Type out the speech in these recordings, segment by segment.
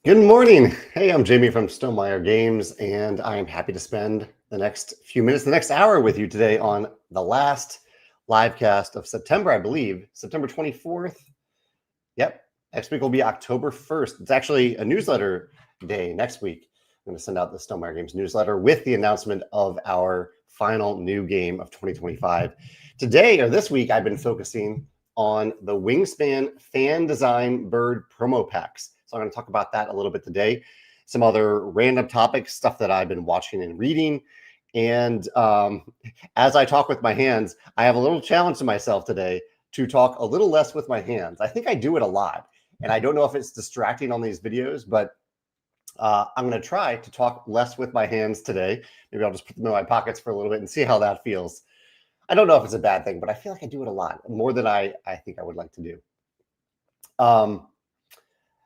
Good morning. Hey, I'm Jamey from Stonemaier Games, and I am happy to spend the next few minutes, the next hour with you today on the last live cast of September, I believe, September 24th. Yep. Next week will be October 1st. It's actually a newsletter day next week. I'm going to send out the Stonemaier Games newsletter with the announcement of our final new game of 2025. Today, or this week, I've been focusing on the Wingspan fan design bird promo packs. So I'm going to talk about that a little bit today. Some other random topics, stuff that I've been watching and reading. And as I talk with my hands, I have a little challenge to myself today to talk a little less with my hands. I think I do it a lot. And I don't know if it's distracting on these videos, but I'm going to try to talk less with my hands today. Maybe I'll just put them in my pockets for a little bit and see how that feels. I don't know if it's a bad thing, but I feel like I do it a lot, more than I think I would like to do.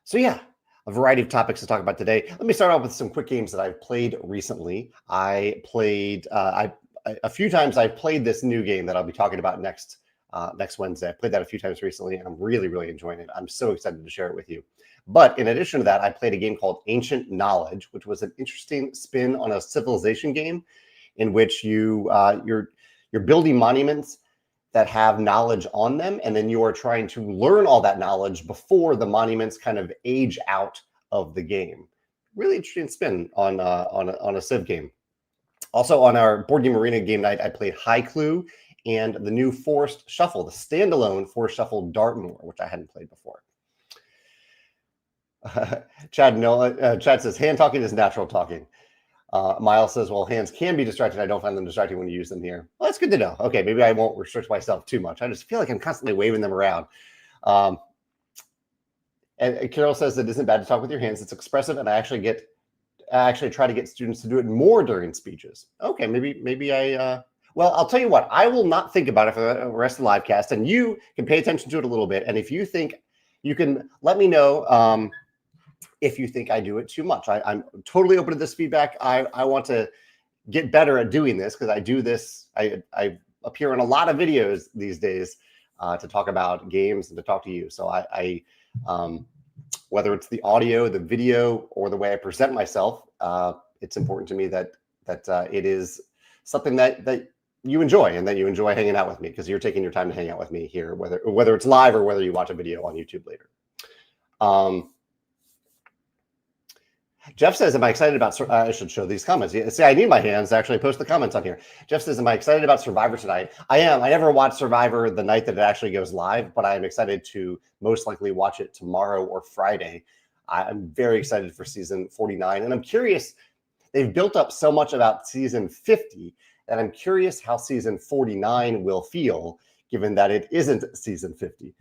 So yeah, a variety of topics to talk about today. Let me start off with some quick games that I've played recently. I played a few times. I've played this new game that I'll be talking about next Wednesday. I played that a few times recently, and I'm really enjoying it. I'm so excited to share it with you. But in addition to that, I played a game called Ancient Knowledge, which was an interesting spin on a civilization game in which you're building monuments that have knowledge on them, and then you are trying to learn all that knowledge before the monuments kind of age out of the game. Really interesting spin on a civ game. Also on our board game arena game night, I played High Clue and the new Forest Shuffle, the standalone Forest Shuffle Dartmoor, which I hadn't played before. Chad says hand talking is natural talking. Miles says, well, hands can be distracting. I don't find them distracting when you use them here. Well, that's good to know. Okay, maybe I won't restrict myself too much. I just feel like I'm constantly waving them around. And Carol says it isn't bad to talk with your hands. It's expressive, and I actually try to get students to do it more during speeches. Okay, maybe I. Well, I'll tell you what. I will not think about it for the rest of the live cast, and you can pay attention to it a little bit. And if you think, you can let me know. If you think I do it too much. I'm totally open to this feedback. I want to get better at doing this because I do this. I appear in a lot of videos these days to talk about games and to talk to you. So I whether it's the audio, the video, or the way I present myself, it's important to me that it is something that you enjoy and that you enjoy hanging out with me because you're taking your time to hang out with me here, whether it's live or whether you watch a video on YouTube later. Jeff says, am I excited about, I should show these comments. See, I need my hands to actually post the comments on here. Jeff says, am I excited about Survivor tonight? I am. I never watch Survivor the night that it actually goes live, but I am excited to most likely watch it tomorrow or Friday. I'm very excited for season 49. And I'm curious, they've built up so much about season 50 that I'm curious how season 49 will feel, given that it isn't season 50.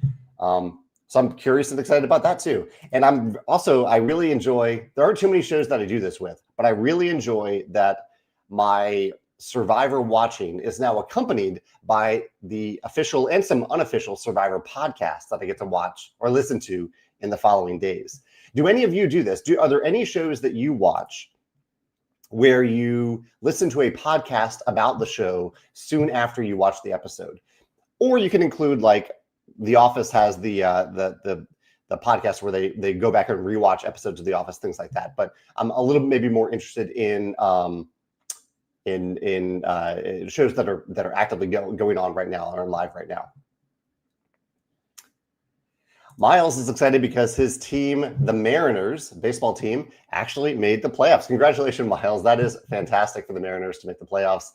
So I'm curious and excited about that too. And I really enjoy, there aren't too many shows that I do this with, but I really enjoy that my Survivor watching is now accompanied by the official and some unofficial Survivor podcasts that I get to watch or listen to in the following days. Do any of you do this? Are there any shows that you watch where you listen to a podcast about the show soon after you watch the episode? Or you can include, like, The Office has the podcast where they go back and rewatch episodes of The Office, things like that. But I'm a little maybe more interested in shows that are actively going on right now, or live right now. Miles is excited because his team, the Mariners baseball team, actually made the playoffs. Congratulations, Miles. That is fantastic for the Mariners to make the playoffs.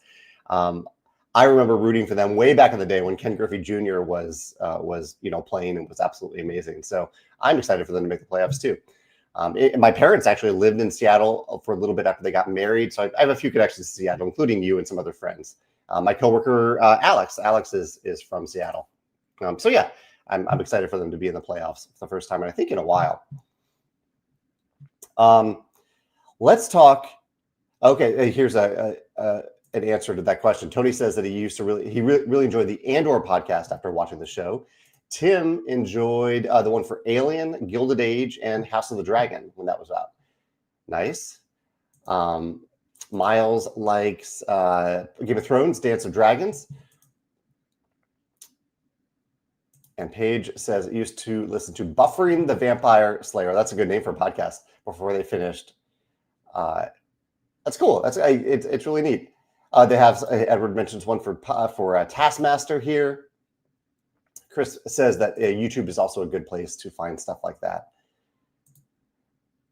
I remember rooting for them way back in the day when Ken Griffey Jr. was playing and was absolutely amazing. So I'm excited for them to make the playoffs too. My parents actually lived in Seattle for a little bit after they got married, so I have a few connections to Seattle, including you and some other friends. My coworker Alex is from Seattle. So yeah, I'm excited for them to be in the playoffs for the first time, and I think in a while. Let's talk. Okay, here's an answer to that question. Tony says that he really enjoyed the Andor podcast after watching the show. Tim enjoyed the one for Alien, Gilded Age, and House of the Dragon when that was out. Nice. Miles likes Game of Thrones, Dance of Dragons. And Paige says it used to listen to Buffering the Vampire Slayer. That's a good name for a podcast before they finished. That's cool. It's really neat. They have Edward mentions one for Taskmaster here. Chris says that YouTube is also a good place to find stuff like that.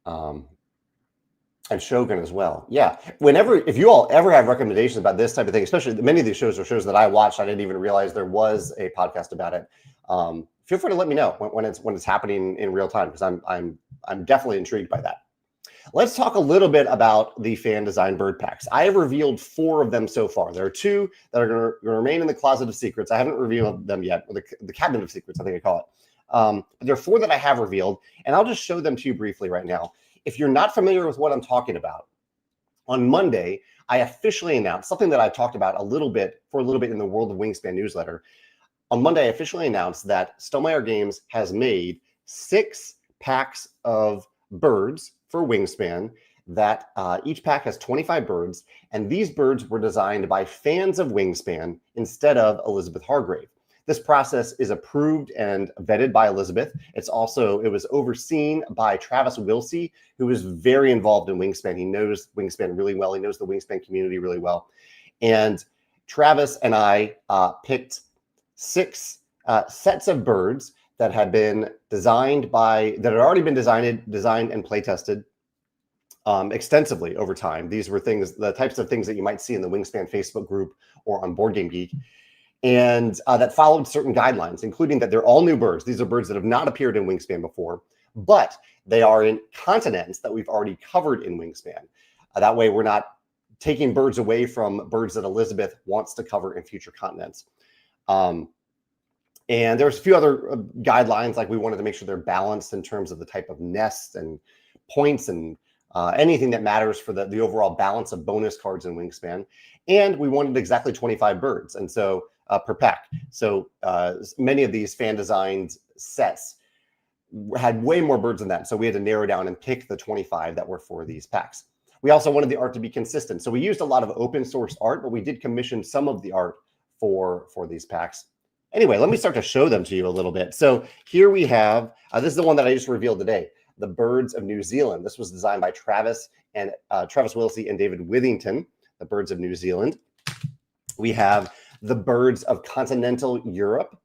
And Shogun as well. Yeah. If you all ever have recommendations about this type of thing, especially many of these shows are shows that I watched, I didn't even realize there was a podcast about it. Feel free to let me know when it's happening in real time, because I'm definitely intrigued by that. Let's talk a little bit about the fan design bird packs. I have revealed 4 of them so far. There are 2 that are going to remain in the closet of secrets. I haven't revealed them yet, or the cabinet of secrets, I think I call it. But there are 4 that I have revealed, and I'll just show them to you briefly right now. If you're not familiar with what I'm talking about, on Monday, I officially announced something that I've talked about a little bit in the World of Wingspan newsletter. On Monday, I officially announced that Stonemaier Games has made 6 packs of birds for Wingspan, that each pack has 25 birds, and these birds were designed by fans of Wingspan instead of Elizabeth Hargrave. This process is approved and vetted by Elizabeth. It was overseen by Travis Wilsey, who is very involved in Wingspan. He knows Wingspan really well. He knows the Wingspan community really well. And Travis and I picked 6 sets of birds that had been that had already been designed and play tested extensively over time. These were the types of things that you might see in the Wingspan Facebook group or on Board Game Geek, and that followed certain guidelines, including that they're all new birds. These are birds that have not appeared in Wingspan before, but they are in continents that we've already covered in Wingspan. That way, we're not taking birds away from birds that Elizabeth wants to cover in future continents. And there's a few other guidelines, like we wanted to make sure they're balanced in terms of the type of nests and points and anything that matters for the overall balance of bonus cards in Wingspan. And we wanted exactly 25 birds, and so per pack. So many of these fan designed sets had way more birds than that. So we had to narrow down and pick the 25 that were for these packs. We also wanted the art to be consistent. So we used a lot of open source art, but we did commission some of the art for these packs. Anyway, let me start to show them to you a little bit. So here we have, this is the one that I just revealed today, the Birds of New Zealand. This was designed by Travis Wilsey and David Withington, the Birds of New Zealand. We have the Birds of Continental Europe,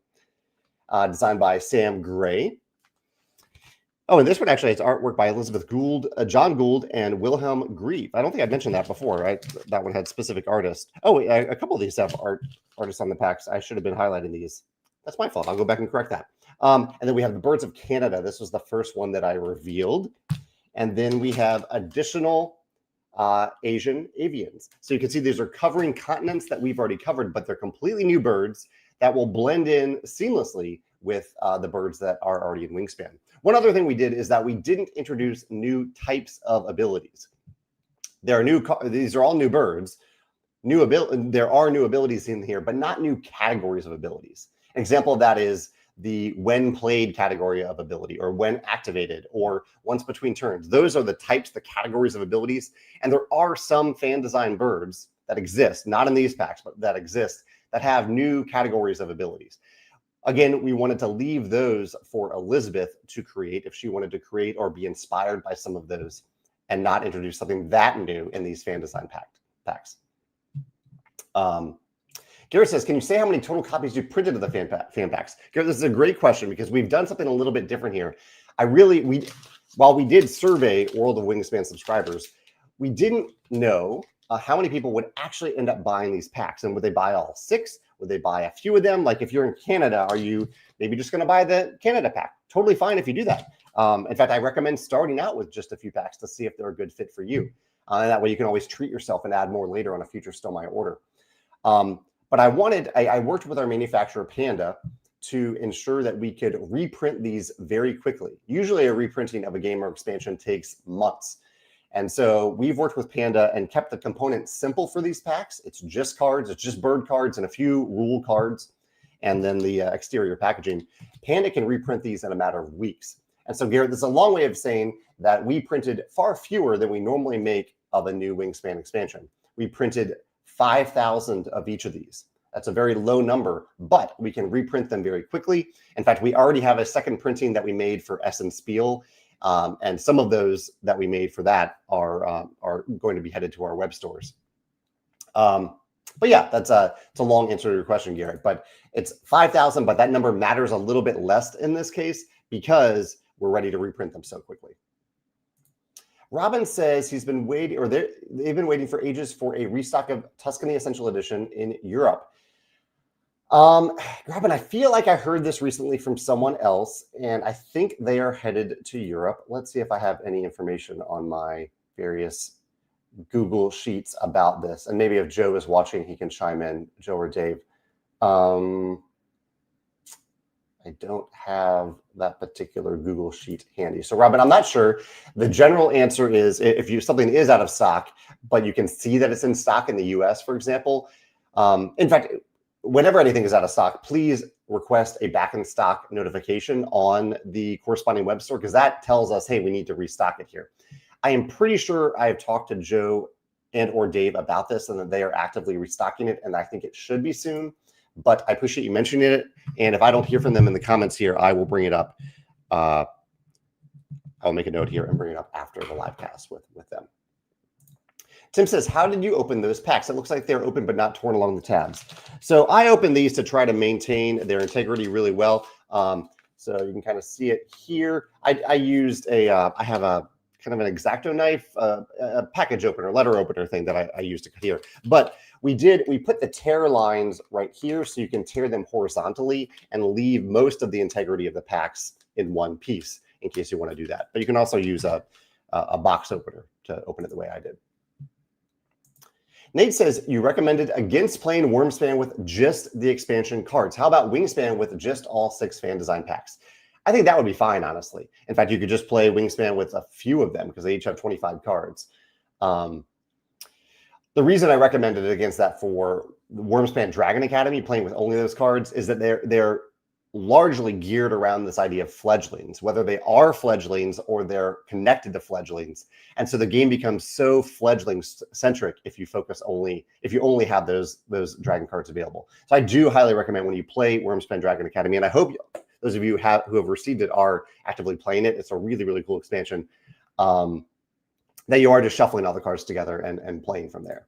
designed by Sam Gray. Oh, and this one actually has artwork by Elizabeth Gould, John Gould, and Wilhelm Grief. I don't think I mentioned that before, right? That one had specific artists. Oh, a couple of these have artists on the packs. I should have been highlighting these. That's my fault. I'll go back and correct that. And then we have the Birds of Canada. This was the first one that I revealed. And then we have additional Asian avians. So you can see these are covering continents that we've already covered, but they're completely new birds that will blend in seamlessly with the birds that are already in Wingspan. One other thing we did is that we didn't introduce new types of abilities. These are all new birds. There are new abilities in here, but not new categories of abilities. An example of that is the when played category of ability, or when activated, or once between turns. Those are the types, the categories of abilities. And there are some fan design birds that exist, not in these packs, but that exist, that have new categories of abilities. Again, we wanted to leave those for Elizabeth to create if she wanted to create or be inspired by some of those, and not introduce something that new in these fan design packs. Garrett says, can you say how many total copies you printed of the fan packs? Garrett, this is a great question, because we've done something a little bit different here. While we did survey World of Wingspan subscribers, we didn't know how many people would actually end up buying these packs. And would they buy all 6? Would they buy a few of them? Like if you're in Canada, are you maybe just going to buy the Canada pack? Totally fine if you do that. In fact, I recommend starting out with just a few packs to see if they're a good fit for you. And that way you can always treat yourself and add more later on a future Stonemaier order. But I worked with our manufacturer Panda to ensure that we could reprint these very quickly. Usually a reprinting of a game or expansion takes months. And so we've worked with Panda and kept the components simple for these packs. It's just cards, it's just bird cards and a few rule cards, and then the exterior packaging. Panda can reprint these in a matter of weeks. And so, Garrett, this is a long way of saying that we printed far fewer than we normally make of a new Wingspan expansion. We printed 5,000 of each of these. That's a very low number, but we can reprint them very quickly. In fact, we already have a second printing that we made for Essen Spiel, and some of those that we made for that are going to be headed to our web stores. But yeah, it's a long answer to your question, Garrett. But it's 5,000, but that number matters a little bit less in this case because we're ready to reprint them so quickly. Robin says he's been waiting, or they've been waiting for ages for a restock of Tuscany Essential Edition in Europe. Robin, I feel like I heard this recently from someone else, and I think they are headed to Europe. Let's see if I have any information on my various Google Sheets about this. And maybe if Joe is watching, he can chime in, Joe or Dave. I don't have that particular Google Sheet handy. So Robin, I'm not sure. The general answer is if something is out of stock, but you can see that it's in stock in the US, for example. In fact, whenever anything is out of stock, please request a back in stock notification on the corresponding web store, because that tells us, hey, we need to restock it here. I am pretty sure I have talked to Joe and or Dave about this and that they are actively restocking it, and I think it should be soon. But I appreciate you mentioning it. And if I don't hear from them in the comments here, I will bring it up. I'll make a note here and bring it up after the live cast with them. Tim says, how did you open those packs? It looks like they're open but not torn along the tabs. So I opened these to try to maintain their integrity really well. So you can kind of see it here. I used I have a kind of an X-Acto knife, a package opener, letter opener thing that I used to cut here. But we put the tear lines right here so you can tear them horizontally and leave most of the integrity of the packs in one piece in case you want to do that. But you can also use a box opener to open it the way I did. Nate says, you recommended against playing Wingspan with just the expansion cards. How about Wingspan with just all 6 fan design packs? I think that would be fine, honestly. In fact, you could just play Wingspan with a few of them because they each have 25 cards. The reason I recommended it against that for Wingspan Dragon Academy, playing with only those cards, is that they're largely geared around this idea of fledglings, whether they are fledglings or they're connected to fledglings. And so the game becomes so fledgling centric if you only have those dragon cards available. So I do highly recommend when you play Wingspan Dragon Academy, and I hope those of you who have received it are actively playing it. It's a really, really cool expansion. That you are just shuffling all the cards together and playing from there.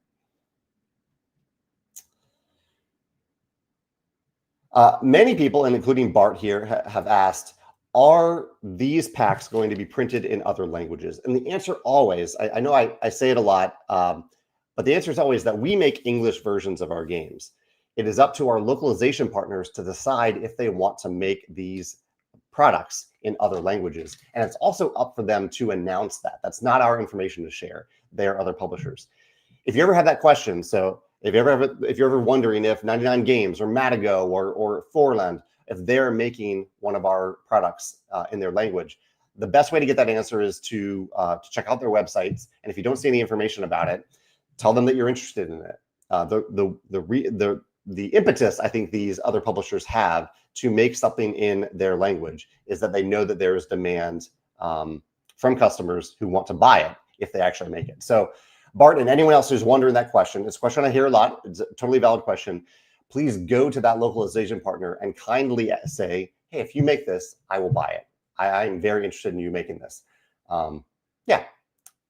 Many people, and including Bart here, have asked, are these packs going to be printed in other languages? And the answer always, I know I say it a lot, but the answer is always that we make English versions of our games. It is up to our localization partners to decide if they want to make these products in other languages. And it's also up for them to announce that. That's not our information to share. They're other publishers. If you ever have that question, so if you're ever wondering if 99 Games or Matago or Forland, if they're making one of our products in their language, the best way to get that answer is to check out their websites. And if you don't see any information about it, tell them that you're interested in it. The impetus I think these other publishers have to make something in their language is that they know that there is demand from customers who want to buy it if they actually make it. So Bart and anyone else who's wondering that question, it's a question I hear a lot. It's a totally valid question. Please go to that localization partner and kindly say, hey, if you make this, I will buy it. I'm very interested in you making this. And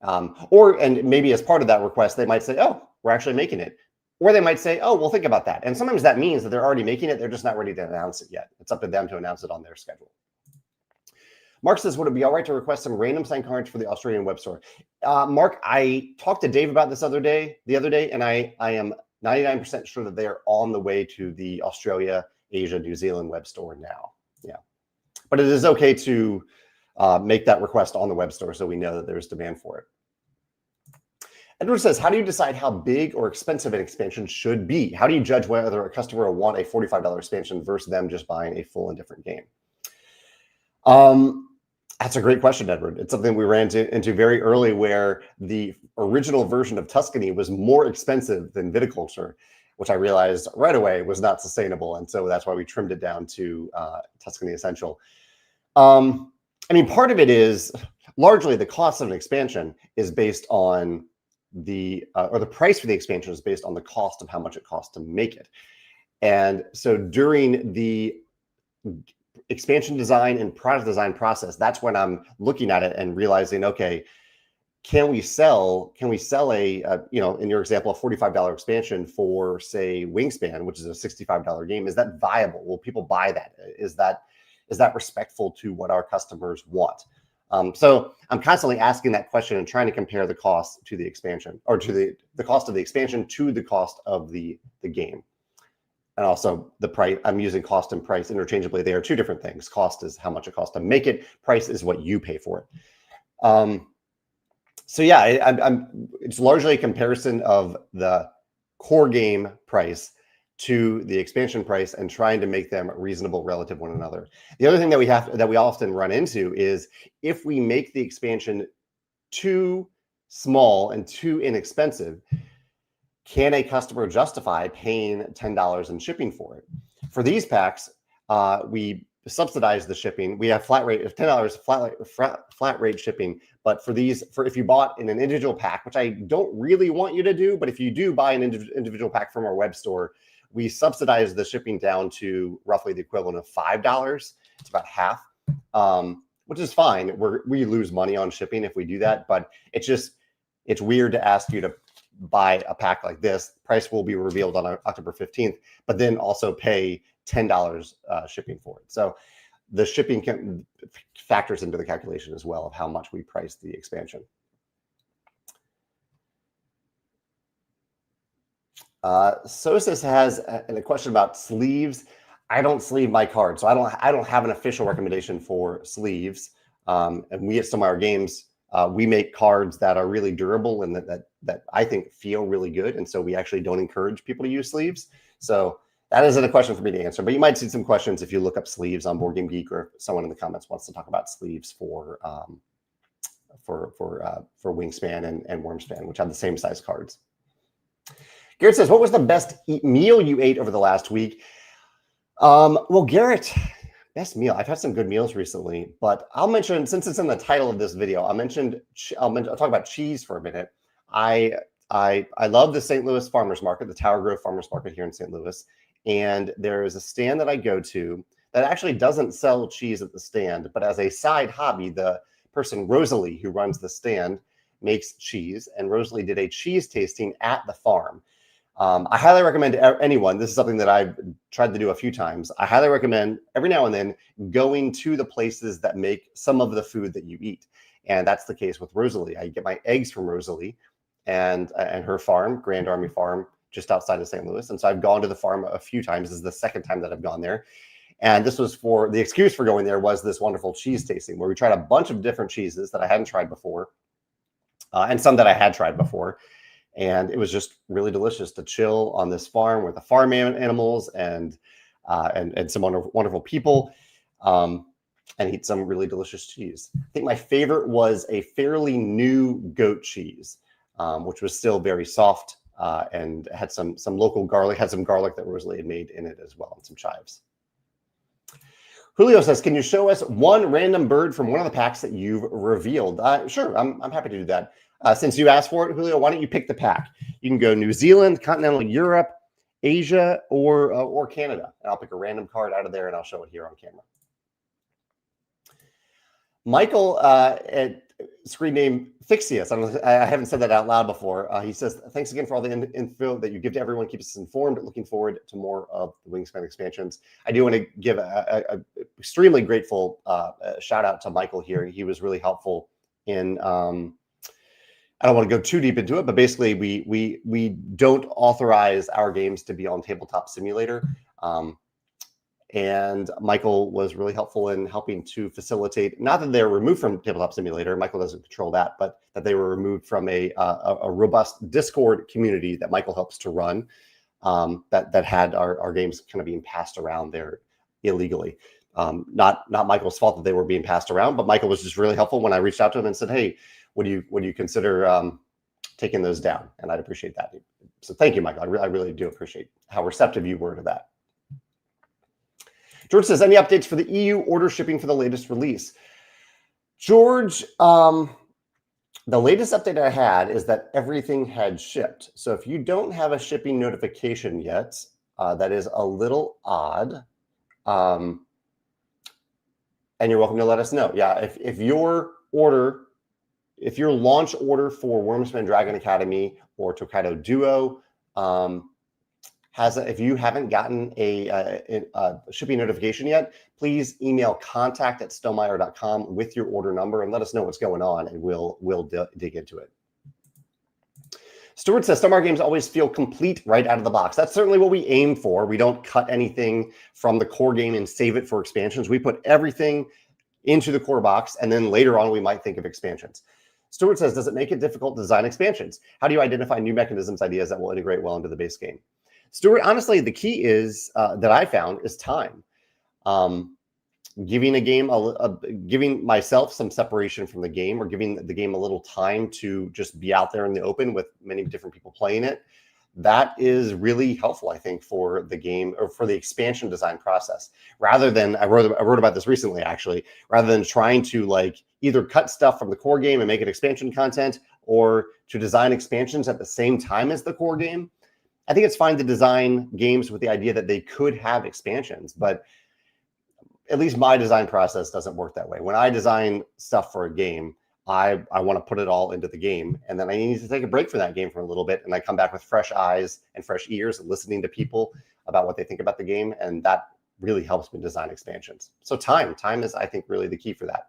maybe as part of that request, they might say, oh, we're actually making it. Or they might say, oh, we'll think about that. And sometimes that means that they're already making it. They're just not ready to announce it yet. It's up to them to announce it on their schedule. Mark says, would it be all right to request some random signed cards for the Australian web store? Mark, I talked to Dave about this the other day, and I am 99% sure that they are on the way to the Australia, Asia, New Zealand web store now. Yeah. But it is okay to make that request on the web store so we know that there's demand for it. Edward says, how do you decide how big or expensive an expansion should be? How do you judge whether a customer will want a $45 expansion versus them just buying a full and different game? That's a great question, Edward. It's something we ran into very early, where the original version of Tuscany was more expensive than Viticulture, which I realized right away was not sustainable. And so that's why we trimmed it down to Tuscany Essential. I mean, part of it is largely the cost of an expansion is based on the price for the expansion is based on the cost of how much it costs to make it. And so during the expansion design and product design process, that's when I'm looking at it and realizing, okay, can we sell a in your example, a $45 expansion for, say, Wingspan, which is a $65 game? Is that viable? Will people buy that? Is that respectful to what our customers want? So I'm constantly asking that question and trying to compare the cost to the expansion, or to the cost of the expansion to the cost of the game. And also the price. I'm using cost and price interchangeably. They are two different things. Cost is how much it costs to make it. Price is what you pay for it. So yeah, it's largely a comparison of the core game price to the expansion price and trying to make them reasonable relative to one another. The other thing that we often run into is if we make the expansion too small and too inexpensive, can a customer justify paying $10 in shipping for it? For these packs, we subsidize the shipping. We have flat rate of $10 flat rate shipping. But for if you bought in an individual pack, which I don't really want you to do, but if you do buy an individual pack from our web store, we subsidize the shipping down to roughly the equivalent of $5. It's about half, which is fine. We lose money on shipping if we do that, but it's weird to ask you to buy a pack like this. Price will be revealed on October 15th, but then also pay $10 shipping for it. So the shipping factors into the calculation as well of how much we price the expansion. Sosis has a question about sleeves. I don't sleeve my cards, so I don't have an official recommendation for sleeves. And we at Stonemaier Games, we make cards that are really durable and that I think feel really good, and so we actually don't encourage people to use sleeves. So that isn't a question for me to answer, but you might see some questions if you look up sleeves on Board Game Geek, or if someone in the comments wants to talk about sleeves for Wingspan and Wormspan, which have the same size cards. Garrett says, what was the best meal you ate over the last week? Well, Garrett, best meal. I've had some good meals recently, but I'll mention, since it's in the title of this video, I'll talk about cheese for a minute. I love the St. Louis Farmers Market, the Tower Grove Farmers Market here in St. Louis. And there is a stand that I go to that actually doesn't sell cheese at the stand, but as a side hobby, the person, Rosalie, who runs the stand, makes cheese. And Rosalie did a cheese tasting at the farm. I highly recommend to anyone, this is something that I've tried to do a few times. I highly recommend every now and then going to the places that make some of the food that you eat. And that's the case with Rosalie. I get my eggs from Rosalie and her farm, Grand Army Farm, just outside of St. Louis. And so I've gone to the farm a few times. This is the second time that I've gone there. And this was the excuse for going there was this wonderful cheese tasting where we tried a bunch of different cheeses that I hadn't tried before, and some that I had tried before. And it was just really delicious to chill on this farm with the farm animals and some wonderful people, and eat some really delicious cheese. I think my favorite was a fairly new goat cheese, which was still very soft and had some local garlic, had some garlic that Rosalie had made in it as well, and some chives. Julio says, can you show us one random bird from one of the packs that you've revealed? Sure, I'm happy to do that. Since you asked for it, Julio, why don't you pick the pack? You can go New Zealand, continental Europe, Asia, or Canada. And I'll pick a random card out of there and I'll show it here on camera. Michael at screen name Fixius. I haven't said that out loud before. He says, thanks again for all the info that you give to everyone. Keep us informed. Looking forward to more of the Wingspan expansions. I do want to give a extremely grateful shout out to Michael here. He was really helpful in, I don't want to go too deep into it, but basically we don't authorize our games to be on Tabletop Simulator. And Michael was really helpful in helping to facilitate, not that they're removed from Tabletop Simulator, Michael doesn't control that, but that they were removed from a robust Discord community that Michael helps to run, that had our games kind of being passed around there illegally. Not Michael's fault that they were being passed around, but Michael was just really helpful when I reached out to him and said, hey, would you consider taking those down? And I'd appreciate that. So thank you, Michael. I really do appreciate how receptive you were to that. George says, any updates for the EU order shipping for the latest release? George, the latest update I had is that everything had shipped. So if you don't have a shipping notification yet, That is a little odd. And you're welcome to let us know. Yeah, if your launch order for Wingspan Dragon Academy or Tokaido Duo if you haven't gotten a shipping notification yet, please email contact@stonemaier.com with your order number and let us know what's going on, and we'll dig into it. Stuart says, Stonemaier games always feel complete right out of the box. That's certainly what we aim for. We don't cut anything from the core game and save it for expansions. We put everything into the core box, and then later on we might think of expansions. Stuart says, does it make it difficult to design expansions? How do you identify new mechanisms, ideas that will integrate well into the base game? Stuart, honestly, the key is that I found is time. Giving a game, giving myself some separation from the game, or giving the game a little time to just be out there in the open with many different people playing it. That is really helpful, I think, for the game or for the expansion design process. Rather than, I wrote about this recently, actually, rather than trying to like either cut stuff from the core game and make it expansion content, or to design expansions at the same time as the core game. I think it's fine to design games with the idea that they could have expansions, but at least my design process doesn't work that way. When I design stuff for a game, I want to put it all into the game, and then I need to take a break from that game for a little bit, and I come back with fresh eyes and fresh ears and listening to people about what they think about the game, and that really helps me design expansions. So time is, I think, really the key for that.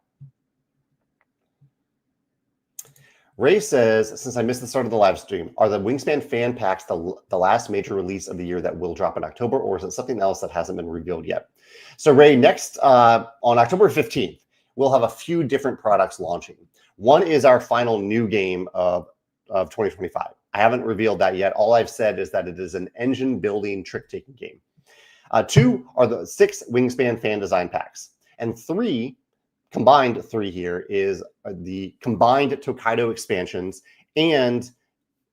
Ray says, since I missed the start of the live stream, are the Wingspan fan packs the last major release of the year that will drop in October, or is it something else that hasn't been revealed yet? So Ray, next on October 15th, we'll have a few different products launching. One is our final new game of 2025. I haven't revealed that yet. All I've said is that it is an engine building trick-taking game. 2 are the 6 Wingspan fan design packs, and 3, combined 3 here, is the combined Tokaido expansions, and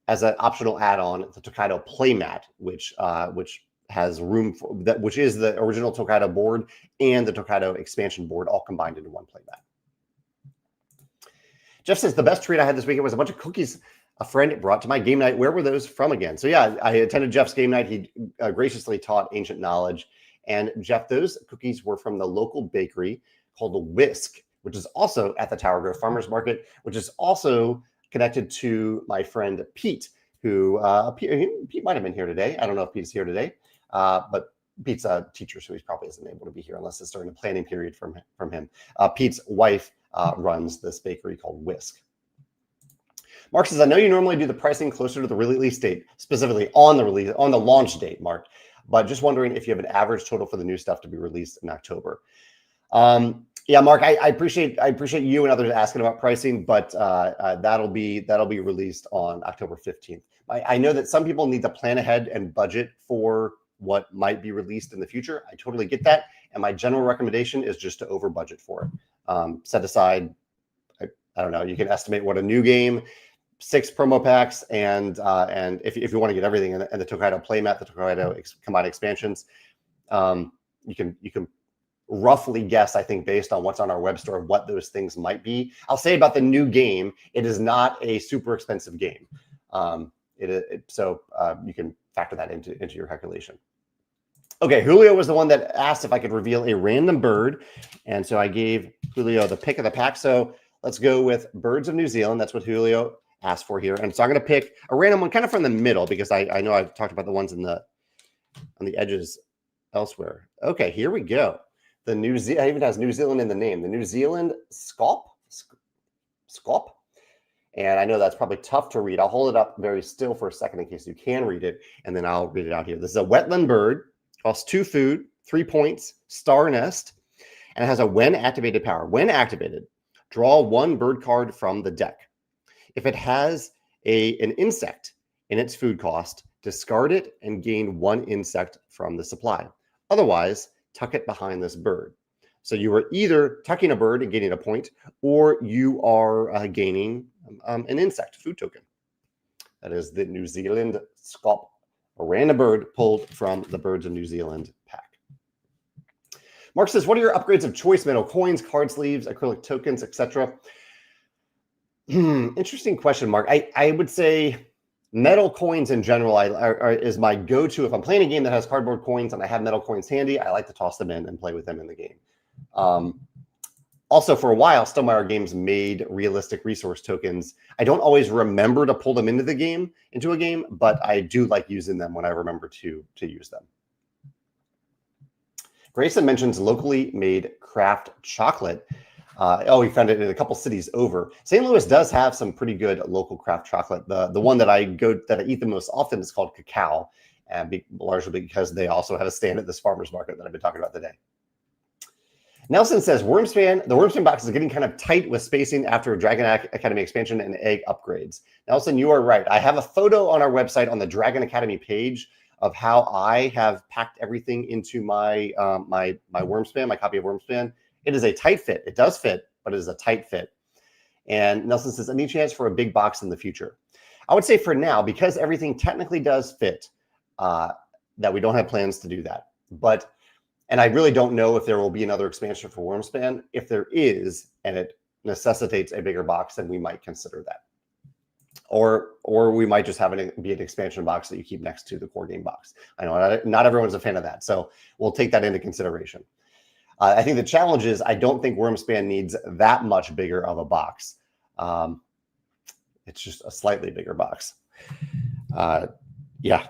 as an optional add-on, the Tokaido playmat, which has room for that, which is the original Tokaido board and the Tokaido expansion board all combined into one playmat. Jeff says, the best treat I had this weekend was a bunch of cookies a friend brought to my game night. Where were those from again? So yeah, I attended Jeff's game night. He graciously taught Ancient Knowledge. And Jeff, those cookies were from the local bakery called the Whisk, which is also at the Tower Grove Farmers Market, which is also connected to my friend Pete, who Pete might have been here today. I don't know if Pete's here today, but Pete's a teacher, so he probably isn't able to be here unless it's during a planning period from him. Pete's wife runs this bakery called Whisk. Mark says, I know you normally do the pricing closer to the release date, specifically on the launch date, Mark, but just wondering if you have an average total for the new stuff to be released in October. Yeah, Mark, I appreciate you and others asking about pricing, but that'll be released on October 15th. I know that some people need to plan ahead and budget for what might be released in the future. I totally get that, and my general recommendation is just to over budget for it. Set aside, I don't know, you can estimate what a new game, 6 promo packs, and if you want to get everything in the Tokaido playmat, the Tokaido combined expansions, you can roughly guess, I think, based on what's on our web store, what those things might be. I'll say about the new game, it is not a super expensive game. So you can factor that into your calculation. Okay, Julio was the one that asked if I could reveal a random bird, and so I gave Julio the pick of the pack. So let's go with Birds of New Zealand. That's what Julio asked for here, and so I'm going to pick a random one, kind of from the middle, because I know I've talked about the ones on the edges elsewhere. Okay, here we go. It even has New Zealand in the name. The New Zealand Scaup. And I know that's probably tough to read. I'll hold it up very still for a second in case you can read it, and then I'll read it out here. This is a wetland bird. Costs 2 food, 3 points, star nest, and it has a when activated power. When activated, draw 1 bird card from the deck. If it has an insect in its food cost, discard it and gain 1 insect from the supply. Otherwise, tuck it behind this bird. So you are either tucking a bird and gaining a point, or you are gaining an insect food token. That is the New Zealand Scaup, a random bird pulled from the Birds of New Zealand pack. Mark says, what are your upgrades of choice? Metal coins, card sleeves, acrylic tokens, etc. Interesting question, Mark. I would say Metal coins in general is my go-to. If I'm playing a game that has cardboard coins and I have metal coins handy, I like to toss them in and play with them in the game. Also, for a while, Stonemaier Games made realistic resource tokens. I don't always remember to pull them into a game, but I do like using them when I remember to use them. Grayson mentions locally made craft chocolate. We found it in a couple cities over. St. Louis does have some pretty good local craft chocolate. The one that I eat the most often is called Cacao, and largely because they also have a stand at this farmer's market that I've been talking about today. Nelson says, the Wingspan box is getting kind of tight with spacing after Dragon Academy expansion and egg upgrades. Nelson, you are right. I have a photo on our website on the Dragon Academy page of how I have packed everything into my my Wingspan, my copy of Wingspan. It is a tight fit. It does fit, but it is a tight fit. And Nelson says, any chance for a big box in the future? I would say for now, because everything technically does fit, that we don't have plans to do that. And I really don't know if there will be another expansion for Wingspan. If there is, and it necessitates a bigger box, then we might consider that. Or we might just have it be an expansion box that you keep next to the core game box. I know not everyone's a fan of that, so we'll take that into consideration. I think the challenge is I don't think Wingspan needs that much bigger of a box. It's just a slightly bigger box. Yeah.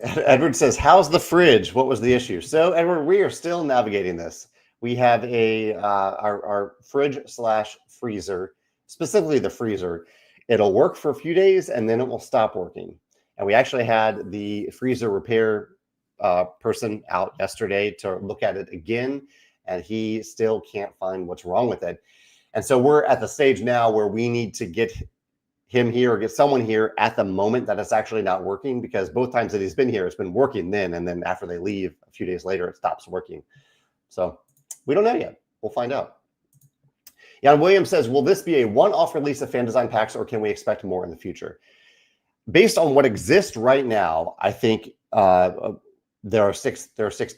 Edward says, how's the fridge? What was the issue? So, Edward, we are still navigating this. We have our fridge / freezer, specifically the freezer. It'll work for a few days, and then it will stop working. And we actually had the freezer repair person out yesterday to look at it again, and he still can't find what's wrong with it. And so we're at the stage now where we need to get him here or get someone here at the moment that it's actually not working, because both times that he's been here, it's been working then, and then after they leave a few days later, it stops working. So we don't know yet. We'll find out. Jan Williams says, will this be a one-off release of fan design packs, or can we expect more in the future? Based on what exists right now, I think there are six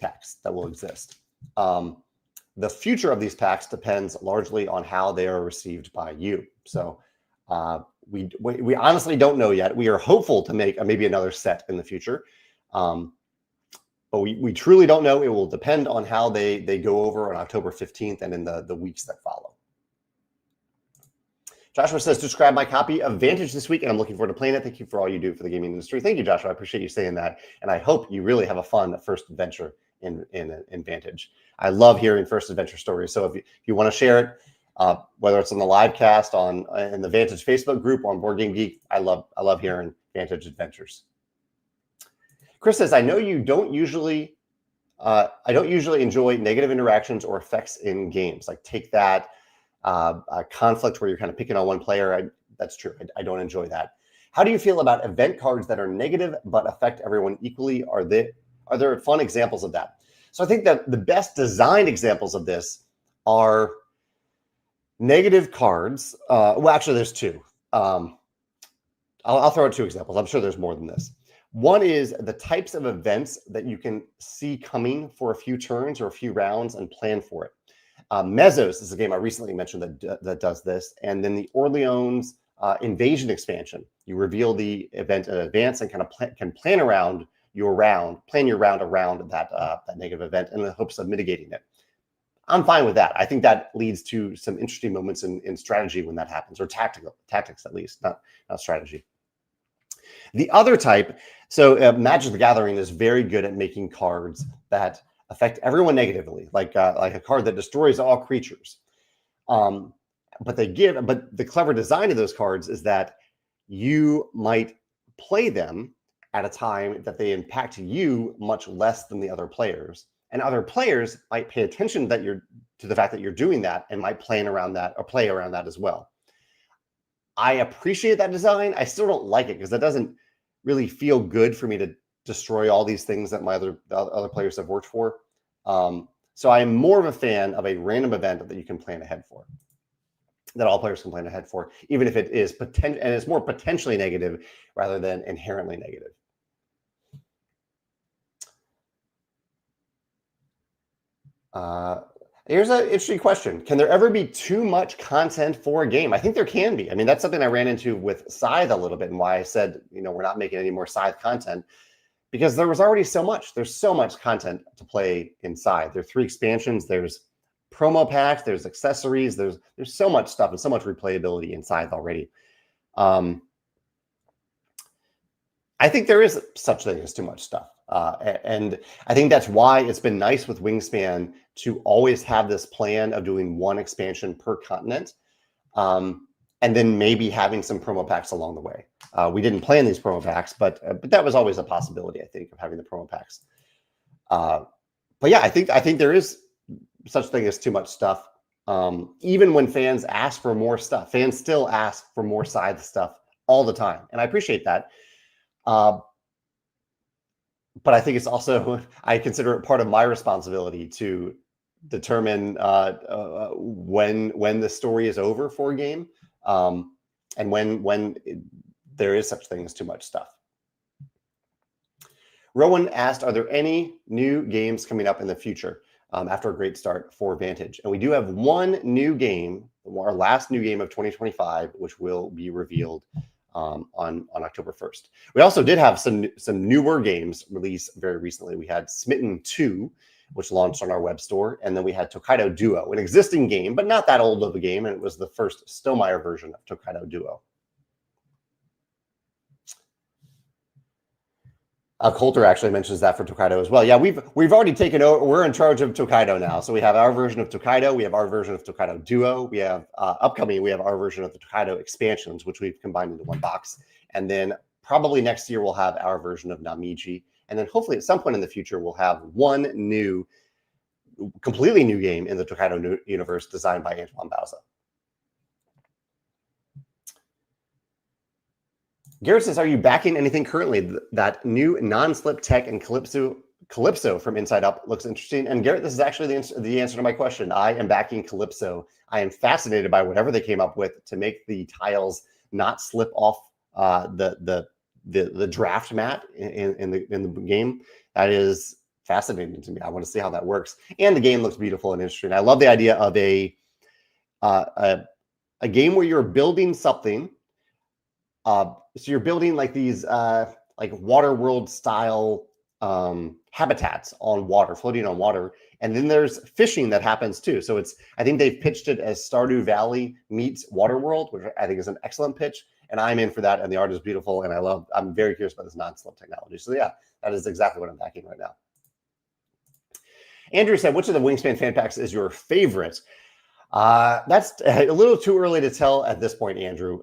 packs that will exist. The future of these packs depends largely on how they are received by you. So we honestly don't know yet. We are hopeful to make maybe another set in the future, but we truly don't know. It will depend on how they go over on October 15th and in the weeks that follow. Joshua says, describe my copy of Vantage this week, and I'm looking forward to playing it. Thank you for all you do for the gaming industry. Thank you, Joshua. I appreciate you saying that, and I hope you really have a fun first adventure in Vantage. I love hearing first adventure stories. So if you want to share it, whether it's on the Livecast, in the Vantage Facebook group, on Board Game Geek, I love hearing Vantage adventures. Chris says, I know you don't usually enjoy negative interactions or effects in games. Like take that. A conflict where you're kind of picking on one player. That's true. I don't enjoy that. How do you feel about event cards that are negative but affect everyone equally? Are there fun examples of that? So I think that the best designed examples of this are negative cards. Well, actually, there's two. I'll throw out two examples. I'm sure there's more than this. One is the types of events that you can see coming for a few turns or a few rounds and plan for it. Mezzos is a game I recently mentioned that does this. And then the Orleans invasion expansion. You reveal the event in advance and kind of can plan your round around that negative event in the hopes of mitigating it. I'm fine with that. I think that leads to some interesting moments in strategy when that happens, or tactics at least, not strategy. The other type, so Magic the Gathering is very good at making cards that affect everyone negatively, like a card that destroys all creatures. But the clever design of those cards is that you might play them at a time that they impact you much less than the other players, and other players might pay attention to the fact that you're doing that and might play around that as well. I appreciate that design. I still don't like it because that doesn't really feel good for me to destroy all these things that my other players have worked for. So I am more of a fan of a random event that you can plan ahead for, that all players can plan ahead for, even if it is and it's more potentially negative rather than inherently negative. Here's an interesting question. Can there ever be too much content for a game? I think there can be. I mean, that's something I ran into with Scythe a little bit, and why I said, we're not making any more Scythe content, because there was already so much. There's so much content to play inside. There are 3 expansions. There's promo packs. There's accessories. There's so much stuff and so much replayability inside already. I think there is such thing as too much stuff. And I think that's why it's been nice with Wingspan to always have this plan of doing 1 expansion per continent, and then maybe having some promo packs along the way. We didn't plan these promo packs, but that was always a possibility, I think, of having the promo packs. But yeah, I think there is such thing as too much stuff. Even when fans ask for more stuff, fans still ask for more Scythe stuff all the time, and I appreciate that. But I think it's also, I consider it part of my responsibility to determine when the story is over for a game, and when there is such thing as too much stuff. Rowan asked, are there any new games coming up in the future after a great start for Vantage? And we do have 1 new game, our last new game of 2025, which will be revealed on October 1st. We also did have some newer games released very recently. We had Smitten 2, which launched on our web store, and then we had Tokaido Duo, an existing game, but not that old of a game, and it was the first Stonemaier version of Tokaido Duo. Coulter actually mentions that for Tokaido as well. Yeah, we've already taken over. We're in charge of Tokaido now. So we have our version of Tokaido. We have our version of Tokaido Duo. We have upcoming. We have our version of the Tokaido expansions, which we've combined into 1 box. And then probably next year we'll have our version of Namiji. And then hopefully at some point in the future we'll have 1 new, completely new game in the Tokaido universe designed by Antoine Bauza. Garrett says, are you backing anything currently? That new non-slip tech and Calypso from Inside Up looks interesting. And Garrett, this is actually the answer to my question. I am backing Calypso. I am fascinated by whatever they came up with to make the tiles not slip off the draft mat in the game. That is fascinating to me. I want to see how that works. And the game looks beautiful and interesting. I love the idea of a game where you're building something. So you're building like these like water world style habitats on water, floating on water, and then there's fishing that happens too. So I think they've pitched it as Stardew Valley meets Waterworld, which I think is an excellent pitch, and I'm in for that. And the art is beautiful, and I'm very curious about this non-slip technology. So yeah, that is exactly what I'm backing right now. Andrew said, which of the Wingspan fan packs is your favorite? That's a little too early to tell at this point, Andrew.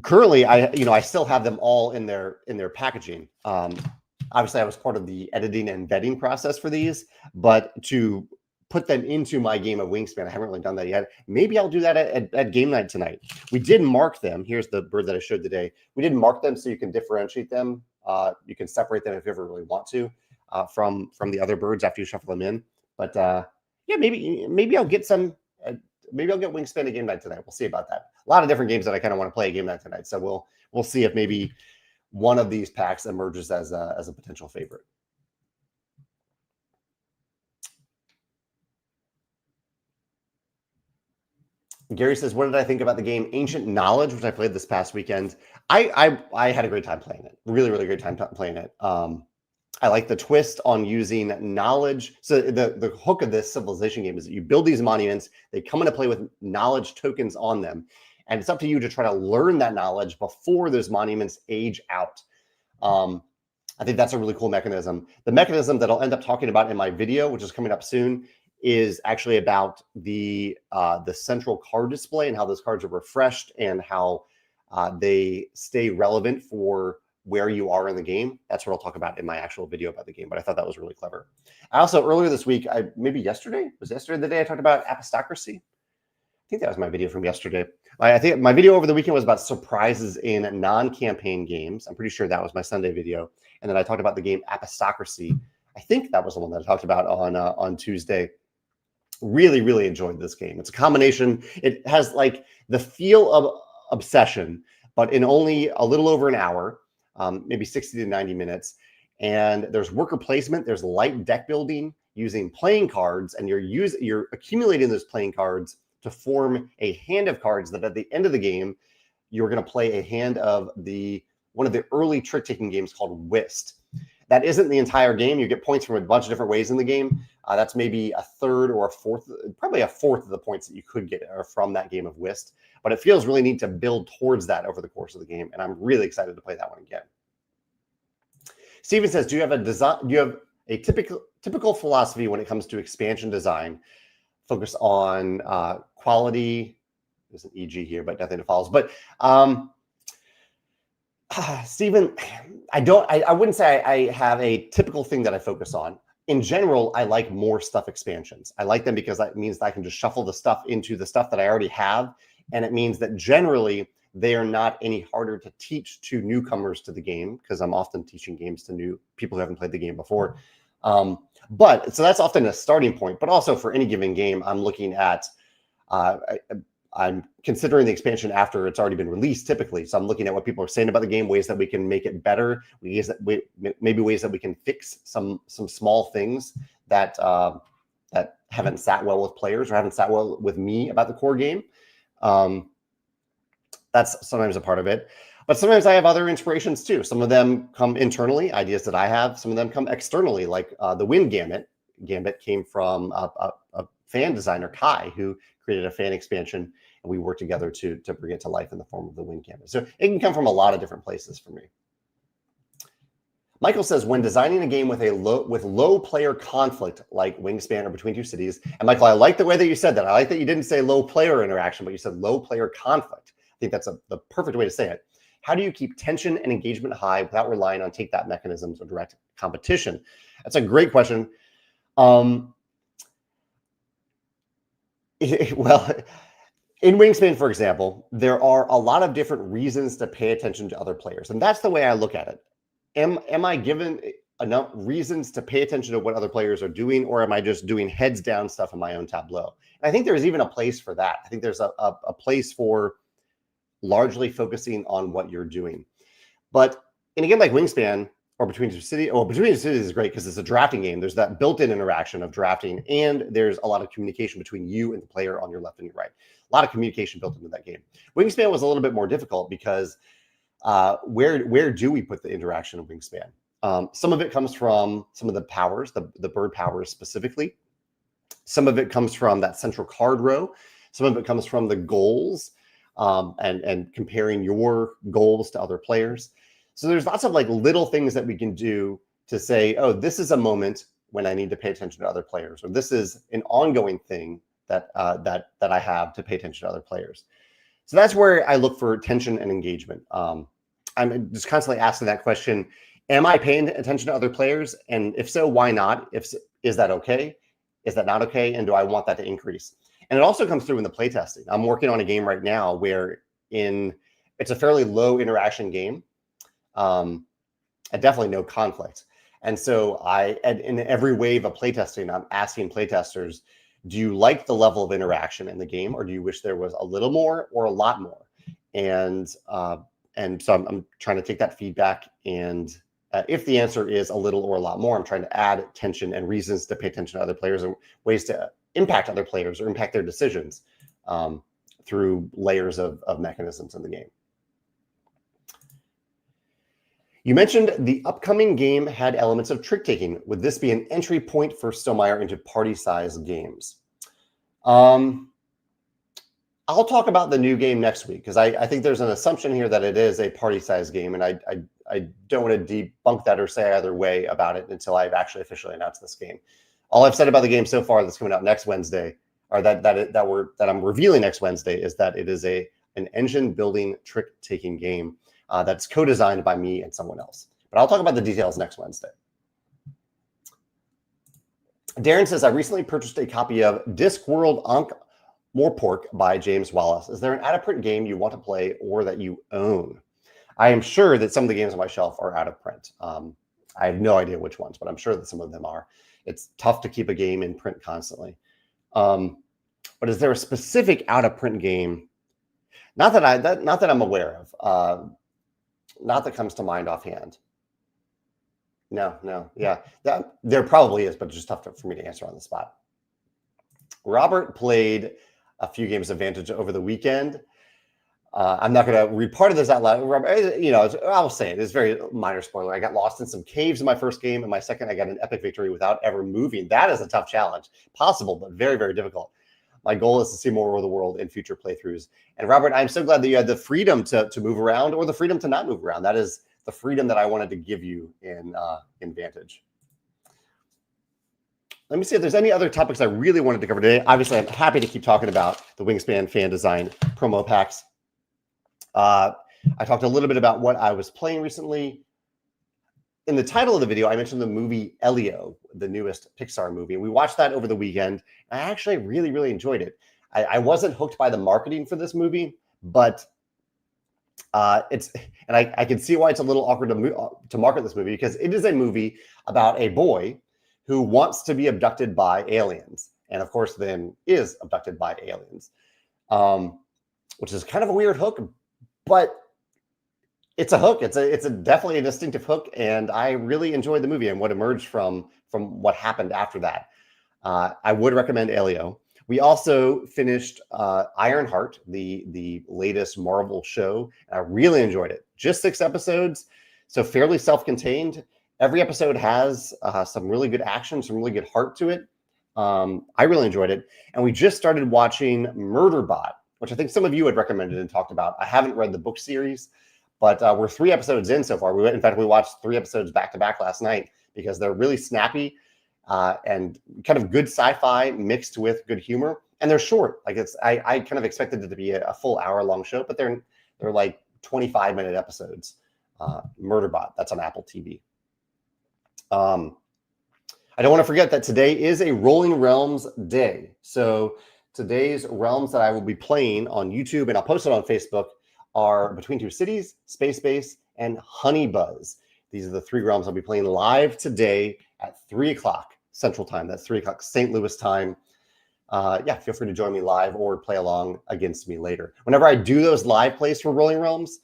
Currently, I still have them all in their packaging. Obviously, I was part of the editing and vetting process for these, but to put them into my game of Wingspan, I haven't really done that yet. Maybe I'll do that at game night tonight. We did mark them. Here's the bird that I showed today. We did mark them so you can differentiate them. You can separate them if you ever really want to from the other birds after you shuffle them in. But yeah, maybe I'll get some. Maybe I'll get Wingspan at game night tonight. We'll see about that. A lot of different games that I kind of want to play at game night tonight. So we'll see if maybe one of these packs emerges as a potential favorite. Gary says, what did I think about the game Ancient Knowledge, which I played this past weekend? I had a great time playing it. Really, really great time playing it. I like the twist on using knowledge. So the hook of this civilization game is that you build these monuments. They come into play with knowledge tokens on them. And it's up to you to try to learn that knowledge before those monuments age out. I think that's a really cool mechanism. The mechanism that I'll end up talking about in my video, which is coming up soon, is actually about the central card display and how those cards are refreshed and how they stay relevant for where you are in the game. That's what I'll talk about in my actual video about the game, but I thought that was really clever. I also, earlier this week, maybe yesterday, was yesterday the day I talked about apostocracy? I think that was my video from yesterday. I think my video over the weekend was about surprises in non-campaign games. I'm pretty sure that was my Sunday video. And then I talked about the game Apostocracy. I think that was the one that I talked about on Tuesday. Really, really enjoyed this game. It's a combination. It has like the feel of Obsession, but in only a little over an hour. Maybe 60 to 90 minutes. And there's worker placement. There's light deck building. using playing cards, and you're accumulating those playing cards to form a hand of cards that at the end of the game, you're going to play a hand of one of the early trick-taking games called Whist. That isn't the entire game. You get points from a bunch of different ways in the game. That's maybe a third or a fourth, probably a fourth of the points that you could get are from that game of Whist. But it feels really neat to build towards that over the course of the game, and I'm really excited to play that one again. Steven says, do you have a typical philosophy when it comes to expansion design? Focus on quality. There's an EG here, but nothing that follows. But Steven, I wouldn't say I have a typical thing that I focus on. In general, I like more stuff expansions. I like them because that means that I can just shuffle the stuff into the stuff that I already have. And it means that generally they are not any harder to teach to newcomers to the game, because I'm often teaching games to new people who haven't played the game before. But so that's often a starting point. But also for any given game, I'm looking at, I'm considering the expansion after it's already been released typically. So I'm looking at what people are saying about the game, ways that we can make it better, maybe ways that we can fix some small things that that haven't sat well with players or haven't sat well with me about the core game. That's sometimes a part of it. But sometimes I have other inspirations too. Some of them come internally, ideas that I have. Some of them come externally, like the Wind Gambit. Gambit came from a fan designer, Kai, who created a fan expansion, and we worked together to bring it to life in the form of the Wind Gambit. So it can come from a lot of different places for me. Michael says, when designing a game with low player conflict, like Wingspan or Between Two Cities, and Michael, I like the way that you said that. I like that you didn't say low player interaction, but you said low player conflict. I think that's the perfect way to say it. How do you keep tension and engagement high without relying on take-that mechanisms or direct competition? That's a great question. Well, in Wingspan, for example, there are a lot of different reasons to pay attention to other players. And that's the way I look at it. Am I given enough reasons to pay attention to what other players are doing, or am I just doing heads down stuff in my own tableau? And I think there's even a place for that. I think there's a place for largely focusing on what you're doing. But in a game like Wingspan or Between Two Cities is great because it's a drafting game. There's that built-in interaction of drafting, and there's a lot of communication between you and the player on your left and your right. A lot of communication built into that game. Wingspan was a little bit more difficult because where do we put the interaction of Wingspan? Some of it comes from some of the powers, the bird powers specifically. Some of it comes from that central card row. Some of it comes from the goals and comparing your goals to other players. So there's lots of like little things that we can do to say, oh, this is a moment when I need to pay attention to other players, or this is an ongoing thing that I have to pay attention to other players. So that's where I look for tension and engagement. I'm just constantly asking that question: am I paying attention to other players? And if so, why not? Is that okay? Is that not okay? And do I want that to increase? And it also comes through in the playtesting. I'm working on a game right now where it's a fairly low interaction game, and definitely no conflict. And so in every wave of playtesting, I'm asking playtesters, do you like the level of interaction in the game, or do you wish there was a little more or a lot more? And so I'm trying to take that feedback, and if the answer is a little or a lot more, I'm trying to add tension and reasons to pay attention to other players and ways to impact other players or impact their decisions through layers of mechanisms in the game. You mentioned the upcoming game had elements of trick-taking. Would this be an entry point for Stonemaier into party-sized games? I'll talk about the new game next week, because I think there's an assumption here that it is a party-sized game, and I don't want to debunk that or say either way about it until I've actually officially announced this game. All I've said about the game so far that's coming out next Wednesday, or that I'm revealing next Wednesday, is that it is an engine-building trick-taking game that's co-designed by me and someone else. But I'll talk about the details next Wednesday. Darren says, I recently purchased a copy of Discworld Ankh Morpork by James Wallace. Is there an out-of-print game you want to play or that you own? I am sure that some of the games on my shelf are out of print. I have no idea which ones, but I'm sure that some of them are. It's tough to keep a game in print constantly. But is there a specific out-of-print game? Not that I'm aware of. Not that comes to mind offhand. No. Yeah, there probably is, but it's just tough for me to answer on the spot. Robert played a few games of Vantage over the weekend. I'm not going to read part of this out loud. Robert, I'll say it. It's a very minor spoiler. I got lost in some caves in my first game. In my second, I got an epic victory without ever moving. That is a tough challenge. Possible, but very, very difficult. My goal is to see more of the world in future playthroughs. And Robert, I'm so glad that you had the freedom to move around, or the freedom to not move around. That is the freedom that I wanted to give you in Vantage. Let me see if there's any other topics I really wanted to cover today. Obviously, I'm happy to keep talking about the Wingspan fan design promo packs. I talked a little bit about what I was playing recently. In the title of the video, I mentioned the movie Elio, the newest Pixar movie. We watched that over the weekend. I actually really, really enjoyed it. I wasn't hooked by the marketing for this movie, but I can see why it's a little awkward to market this movie, because it is a movie about a boy who wants to be abducted by aliens, and of course then is abducted by aliens, which is kind of a weird hook, but it's a hook. It's definitely a distinctive hook, and I really enjoyed the movie and what emerged from what happened after that. I would recommend Elio. We also finished Ironheart, the latest Marvel show, and I really enjoyed it. Just 6 episodes, so fairly self-contained. Every episode has some really good action, some really good heart to it. I really enjoyed it. And we just started watching Murderbot, which I think some of you had recommended and talked about. I haven't read the book series, but we're 3 episodes in so far. In fact, we watched 3 episodes back-to-back last night because they're really snappy and kind of good sci-fi mixed with good humor. And they're short. Like I kind of expected it to be a full hour-long show, but they're like 25-minute episodes. Murderbot, that's on Apple TV. I don't want to forget that today is a Rolling Realms day. So today's realms that I will be playing on YouTube, and I'll post it on Facebook, are Between Two Cities, Space Base, and Honey Buzz. These are the 3 realms I'll be playing live today at 3 o'clock Central Time. That's 3 o'clock St. Louis time. Yeah, feel free to join me live or play along against me later. Whenever I do those live plays for Rolling Realms,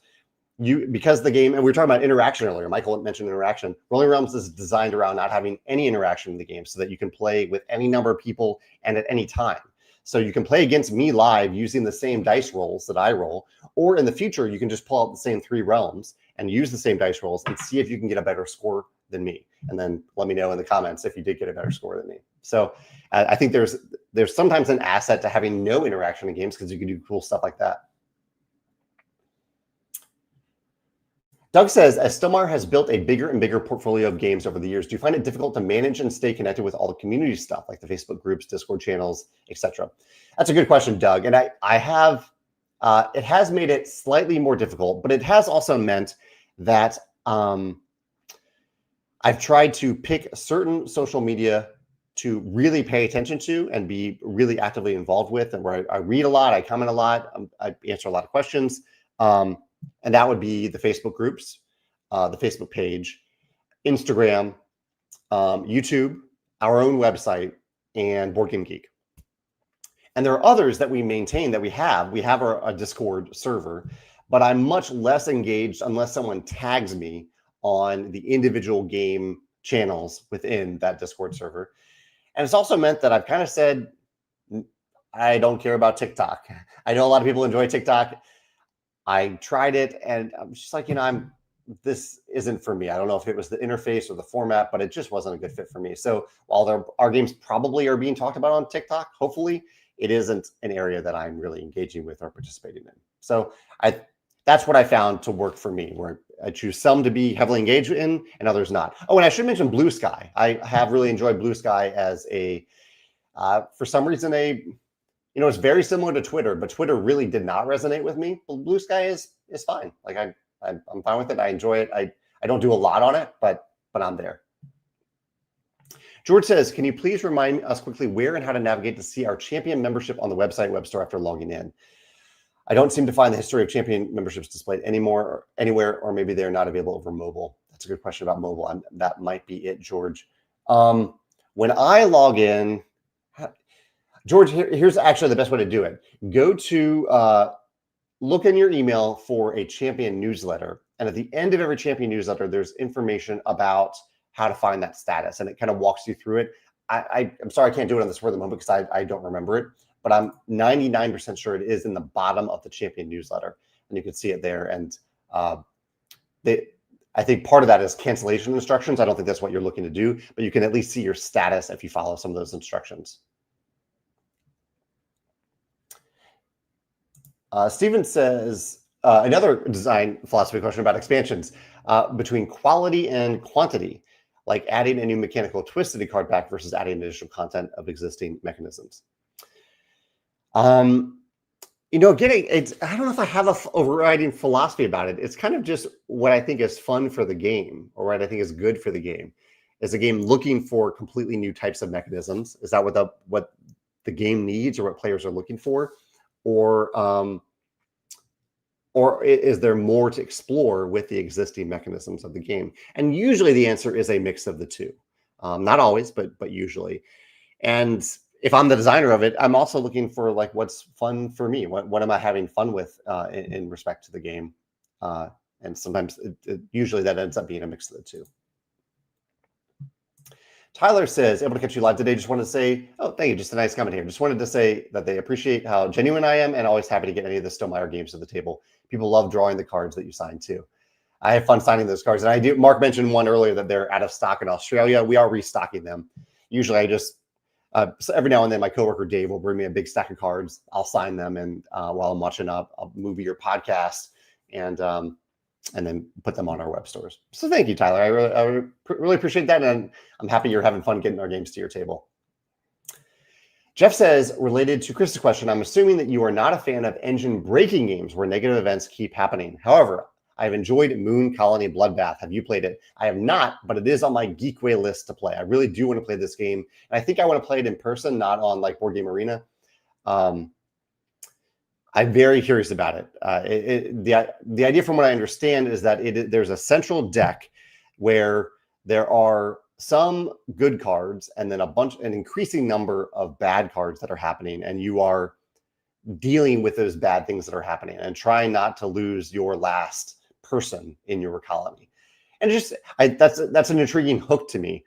because the game, and we were talking about interaction earlier, Michael mentioned interaction. Rolling Realms is designed around not having any interaction in the game so that you can play with any number of people and at any time. So you can play against me live using the same dice rolls that I roll, or in the future, you can just pull out the same 3 realms and use the same dice rolls and see if you can get a better score than me. And then let me know in the comments if you did get a better score than me. So I think there's sometimes an asset to having no interaction in games, because you can do cool stuff like that. Doug says, as Stonemaier has built a bigger and bigger portfolio of games over the years, do you find it difficult to manage and stay connected with all the community stuff, like the Facebook groups, Discord channels, etc.? That's a good question, Doug. And I have, it has made it slightly more difficult, but it has also meant that I've tried to pick certain social media to really pay attention to and be really actively involved with, and where I read a lot, I comment a lot, I answer a lot of questions. And that would be the Facebook groups, the Facebook page, Instagram, YouTube, our own website, and Board Game Geek. And there are others that we maintain that we have. We have a Discord server, but I'm much less engaged unless someone tags me on the individual game channels within that Discord server. And it's also meant that I've kind of said, I don't care about TikTok. I know a lot of people enjoy TikTok. I tried it, and I'm just like, this isn't for me. I don't know if it was the interface or the format, but it just wasn't a good fit for me. So while our games probably are being talked about on TikTok, hopefully it isn't an area that I'm really engaging with or participating in. So that's what I found to work for me, where I choose some to be heavily engaged in and others not. Oh, and I should mention Blue Sky. I have really enjoyed Blue Sky as for some reason, it's very similar to Twitter, but Twitter really did not resonate with me. Blue Sky is fine. Like I'm fine with it. I enjoy it. I don't do a lot on it, but I'm there. George says, can you please remind us quickly where and how to navigate to see our champion membership on the website web store after logging in? I don't seem to find the history of champion memberships displayed anymore, anywhere, or maybe they're not available over mobile. That's a good question about mobile. That might be it, George. When I log in, George, here's actually the best way to do it. Go to look in your email for a champion newsletter. And at the end of every champion newsletter, there's information about how to find that status, and it kind of walks you through it. I'm sorry I can't do it on the spur of the moment because I don't remember it, but I'm 99% sure it is in the bottom of the Champion newsletter, and you can see it there. And I think part of that is cancellation instructions. I don't think that's what you're looking to do, but you can at least see your status if you follow some of those instructions. Steven says, another design philosophy question about expansions, between quality and quantity, like adding a new mechanical twist to the card pack versus adding additional content of existing mechanisms. Again, I don't know if I have a overriding philosophy about it. It's kind of just what I think is fun for the game, or what I think is good for the game. Is the game looking for completely new types of mechanisms? Is that what the game needs, or what players are looking for? Or is there more to explore with the existing mechanisms of the game? And usually the answer is a mix of the two. Not always, but usually. And if I'm the designer of it, I'm also looking for like what's fun for me. What am I having fun with in respect to the game? And sometimes usually that ends up being a mix of the two. Tyler says, able to catch you live today. Just wanted to say, oh, thank you. Just a nice comment here. Just wanted to say that they appreciate how genuine I am and always happy to get any of the Stonemaier games to the table. People love drawing the cards that you sign too. I have fun signing those cards. And I do. Mark mentioned one earlier that they're out of stock in Australia. We are restocking them. Usually I just, so every now and then my coworker Dave will bring me a big stack of cards. I'll sign them. And while I'm watching a movie or podcast, and then put them on our web stores. So thank you, Tyler. I really appreciate that. And I'm happy you're having fun getting our games to your table. Jeff says, related to Chris's question, I'm assuming that you are not a fan of engine breaking games where negative events keep happening. However, I've enjoyed Moon Colony Bloodbath. Have you played it? I have not, but it is on my Geekway list to play. I really do want to play this game. And I think I want to play it in person, not on like Board Game Arena. I'm very curious about it. The idea, from what I understand, is that there's a central deck where there are some good cards and then an increasing number of bad cards that are happening, and you are dealing with those bad things that are happening and trying not to lose your last person in your colony. And that's an intriguing hook to me.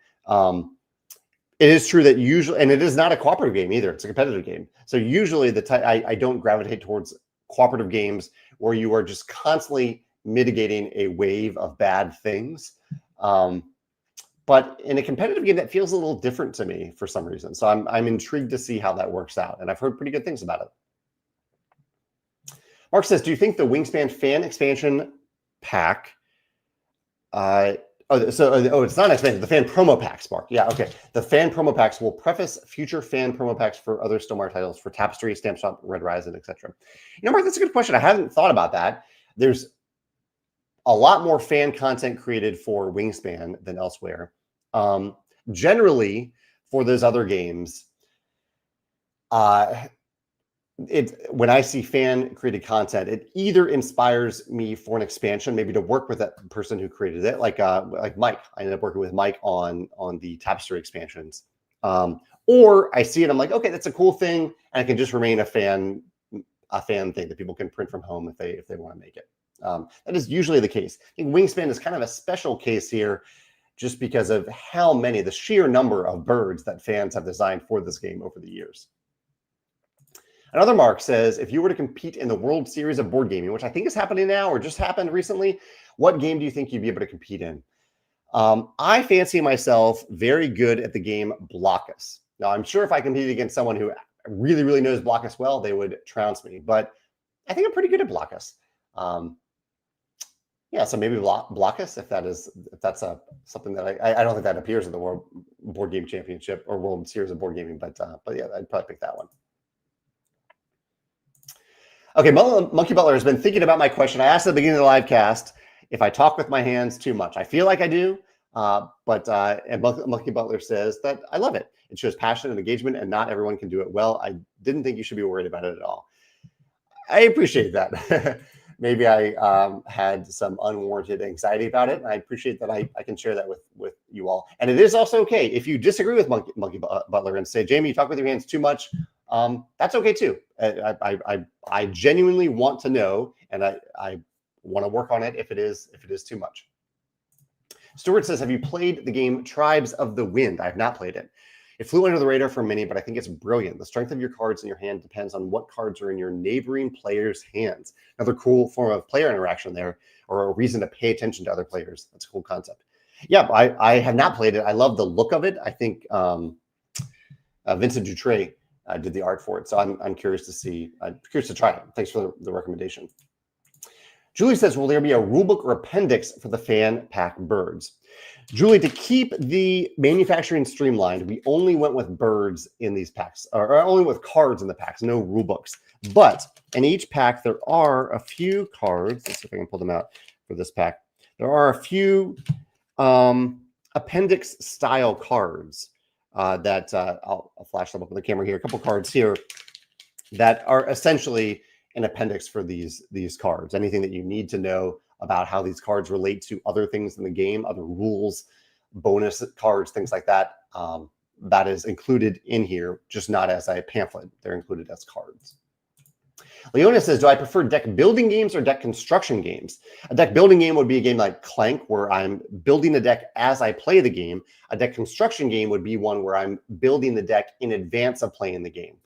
It is true that usually, and it is not a cooperative game either. It's a competitive game. So usually I don't gravitate towards cooperative games where you are just constantly mitigating a wave of bad things. But in a competitive game, that feels a little different to me for some reason. So I'm intrigued to see how that works out. And I've heard pretty good things about it. Mark says, do you think the Wingspan fan expansion pack, it's not an expansion, the fan promo packs, Mark. Yeah, okay. The fan promo packs will preface future fan promo packs for other Stonemaier titles, for Tapestry, Stamp Shop, Red Rising, etc. Mark, that's a good question. I hadn't thought about that. There's a lot more fan content created for Wingspan than elsewhere. Generally, for those other games, when I see fan created content, it either inspires me for an expansion, maybe to work with that person who created it, like Mike. I ended up working with Mike on the Tapestry expansions, or I see it, I'm like, okay, that's a cool thing, and it can just remain a fan thing that people can print from home if they want to make it. That is usually the case. I think Wingspan is kind of a special case here, just because of the sheer number of birds that fans have designed for this game over the years. Another Mark says, if you were to compete in the World Series of Board Gaming, which I think is happening now or just happened recently, what game do you think you'd be able to compete in? I fancy myself very good at the game Blockus. Now, I'm sure if I competed against someone who really, really knows Blockus well, they would trounce me. But I think I'm pretty good at Blockus. Yeah, so maybe Blockus, if that's something that I don't think that appears in the World Board Game Championship or World Series of Board Gaming, but yeah, I'd probably pick that one. Okay, Monkey Butler has been thinking about my question. I asked at the beginning of the live cast if I talk with my hands too much. I feel like I do, and Monkey Butler says that I love it. It shows passion and engagement, and not everyone can do it well. I didn't think you should be worried about it at all. I appreciate that. Maybe I had some unwarranted anxiety about it. I appreciate that I can share that with you all. And it is also okay if you disagree with Monkey Butler and say, Jamey, you talk with your hands too much. That's okay too. I genuinely want to know, and I want to work on it if it is too much. Stuart says, have you played the game Tribes of the Wind? I have not played it. It flew under the radar for many, but I think it's brilliant. The strength of your cards in your hand depends on what cards are in your neighboring players' hands. Another cool form of player interaction there, or a reason to pay attention to other players. That's a cool concept. Yeah, I have not played it. I love the look of it. I think Vincent Dutray did the art for it. So I'm curious to see. I'm curious to try it. Thanks for the recommendation. Julie says, will there be a rulebook or appendix for the fan pack birds? Julie, to keep the manufacturing streamlined, we only went with birds in these packs, or only with cards in the packs, no rule books. But in each pack, there are a few cards. Let's see if I can pull them out for this pack. There are a few appendix style cards that I'll flash them up on the camera here. A couple cards here that are essentially an appendix for these cards. Anything that you need to know about how these cards relate to other things in the game, other rules, bonus cards, things like that. That is included in here, just not as a pamphlet. They're included as cards. Leona says, do I prefer deck building games or deck construction games? A deck building game would be a game like Clank, where I'm building the deck as I play the game. A deck construction game would be one where I'm building the deck in advance of playing the game.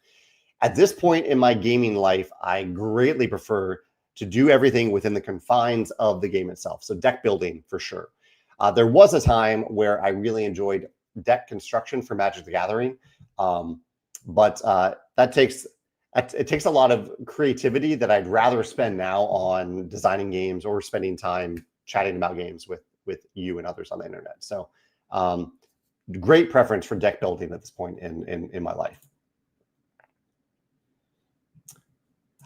At this point in my gaming life, I greatly prefer to do everything within the confines of the game itself. So deck building for sure. There was a time where I really enjoyed deck construction for Magic the Gathering, but it takes a lot of creativity that I'd rather spend now on designing games or spending time chatting about games with you and others on the internet. So great preference for deck building at this point in my life.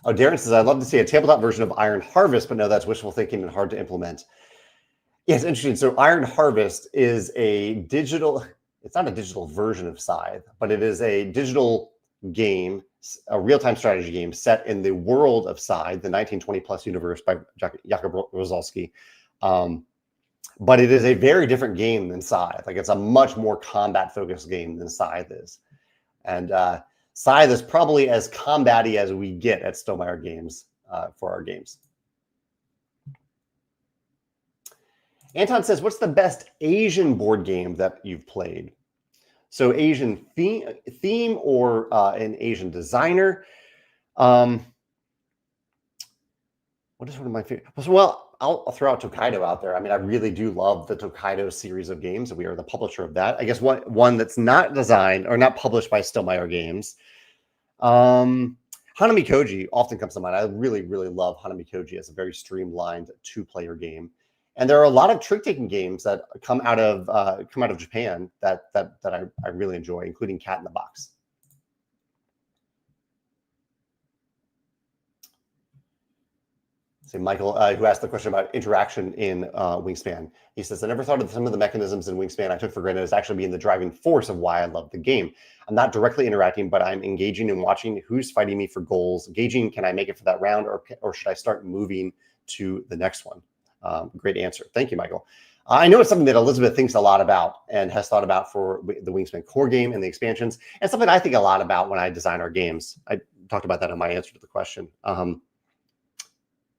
Oh, Darren says, I'd love to see a tabletop version of Iron Harvest, but no, that's wishful thinking and hard to implement. Yeah, it's interesting. So Iron Harvest is a digital, it's not a digital version of Scythe, but it is a digital game, a real-time strategy game set in the world of Scythe, the 1920-plus universe by Jakub Rosalski. But it is a very different game than Scythe. Like, it's a much more combat-focused game than Scythe is. And Scythe is probably as combat-y as we get at Stonemaier Games for our games. Anton says, what's the best Asian board game that you've played? So Asian theme or an Asian designer? What is one of my favorite? Well, I'll throw out Tokaido out there. I mean, I really do love the Tokaido series of games. We are the publisher of that. I guess one that's not designed or not published by Stonemaier Games. Hanami Koji often comes to mind. I really, really love Hanami Koji as a very streamlined two-player game. And there are a lot of trick-taking games that come out of Japan that I really enjoy, including Cat in the Box. So Michael, who asked the question about interaction in Wingspan, he says, I never thought of some of the mechanisms in Wingspan I took for granted as actually being the driving force of why I love the game. I'm not directly interacting, but I'm engaging and watching who's fighting me for goals, gauging, can I make it for that round, or should I start moving to the next one? Great answer. Thank you, Michael. I know it's something that Elizabeth thinks a lot about and has thought about for the Wingspan core game and the expansions, and something I think a lot about when I design our games. I talked about that in my answer to the question.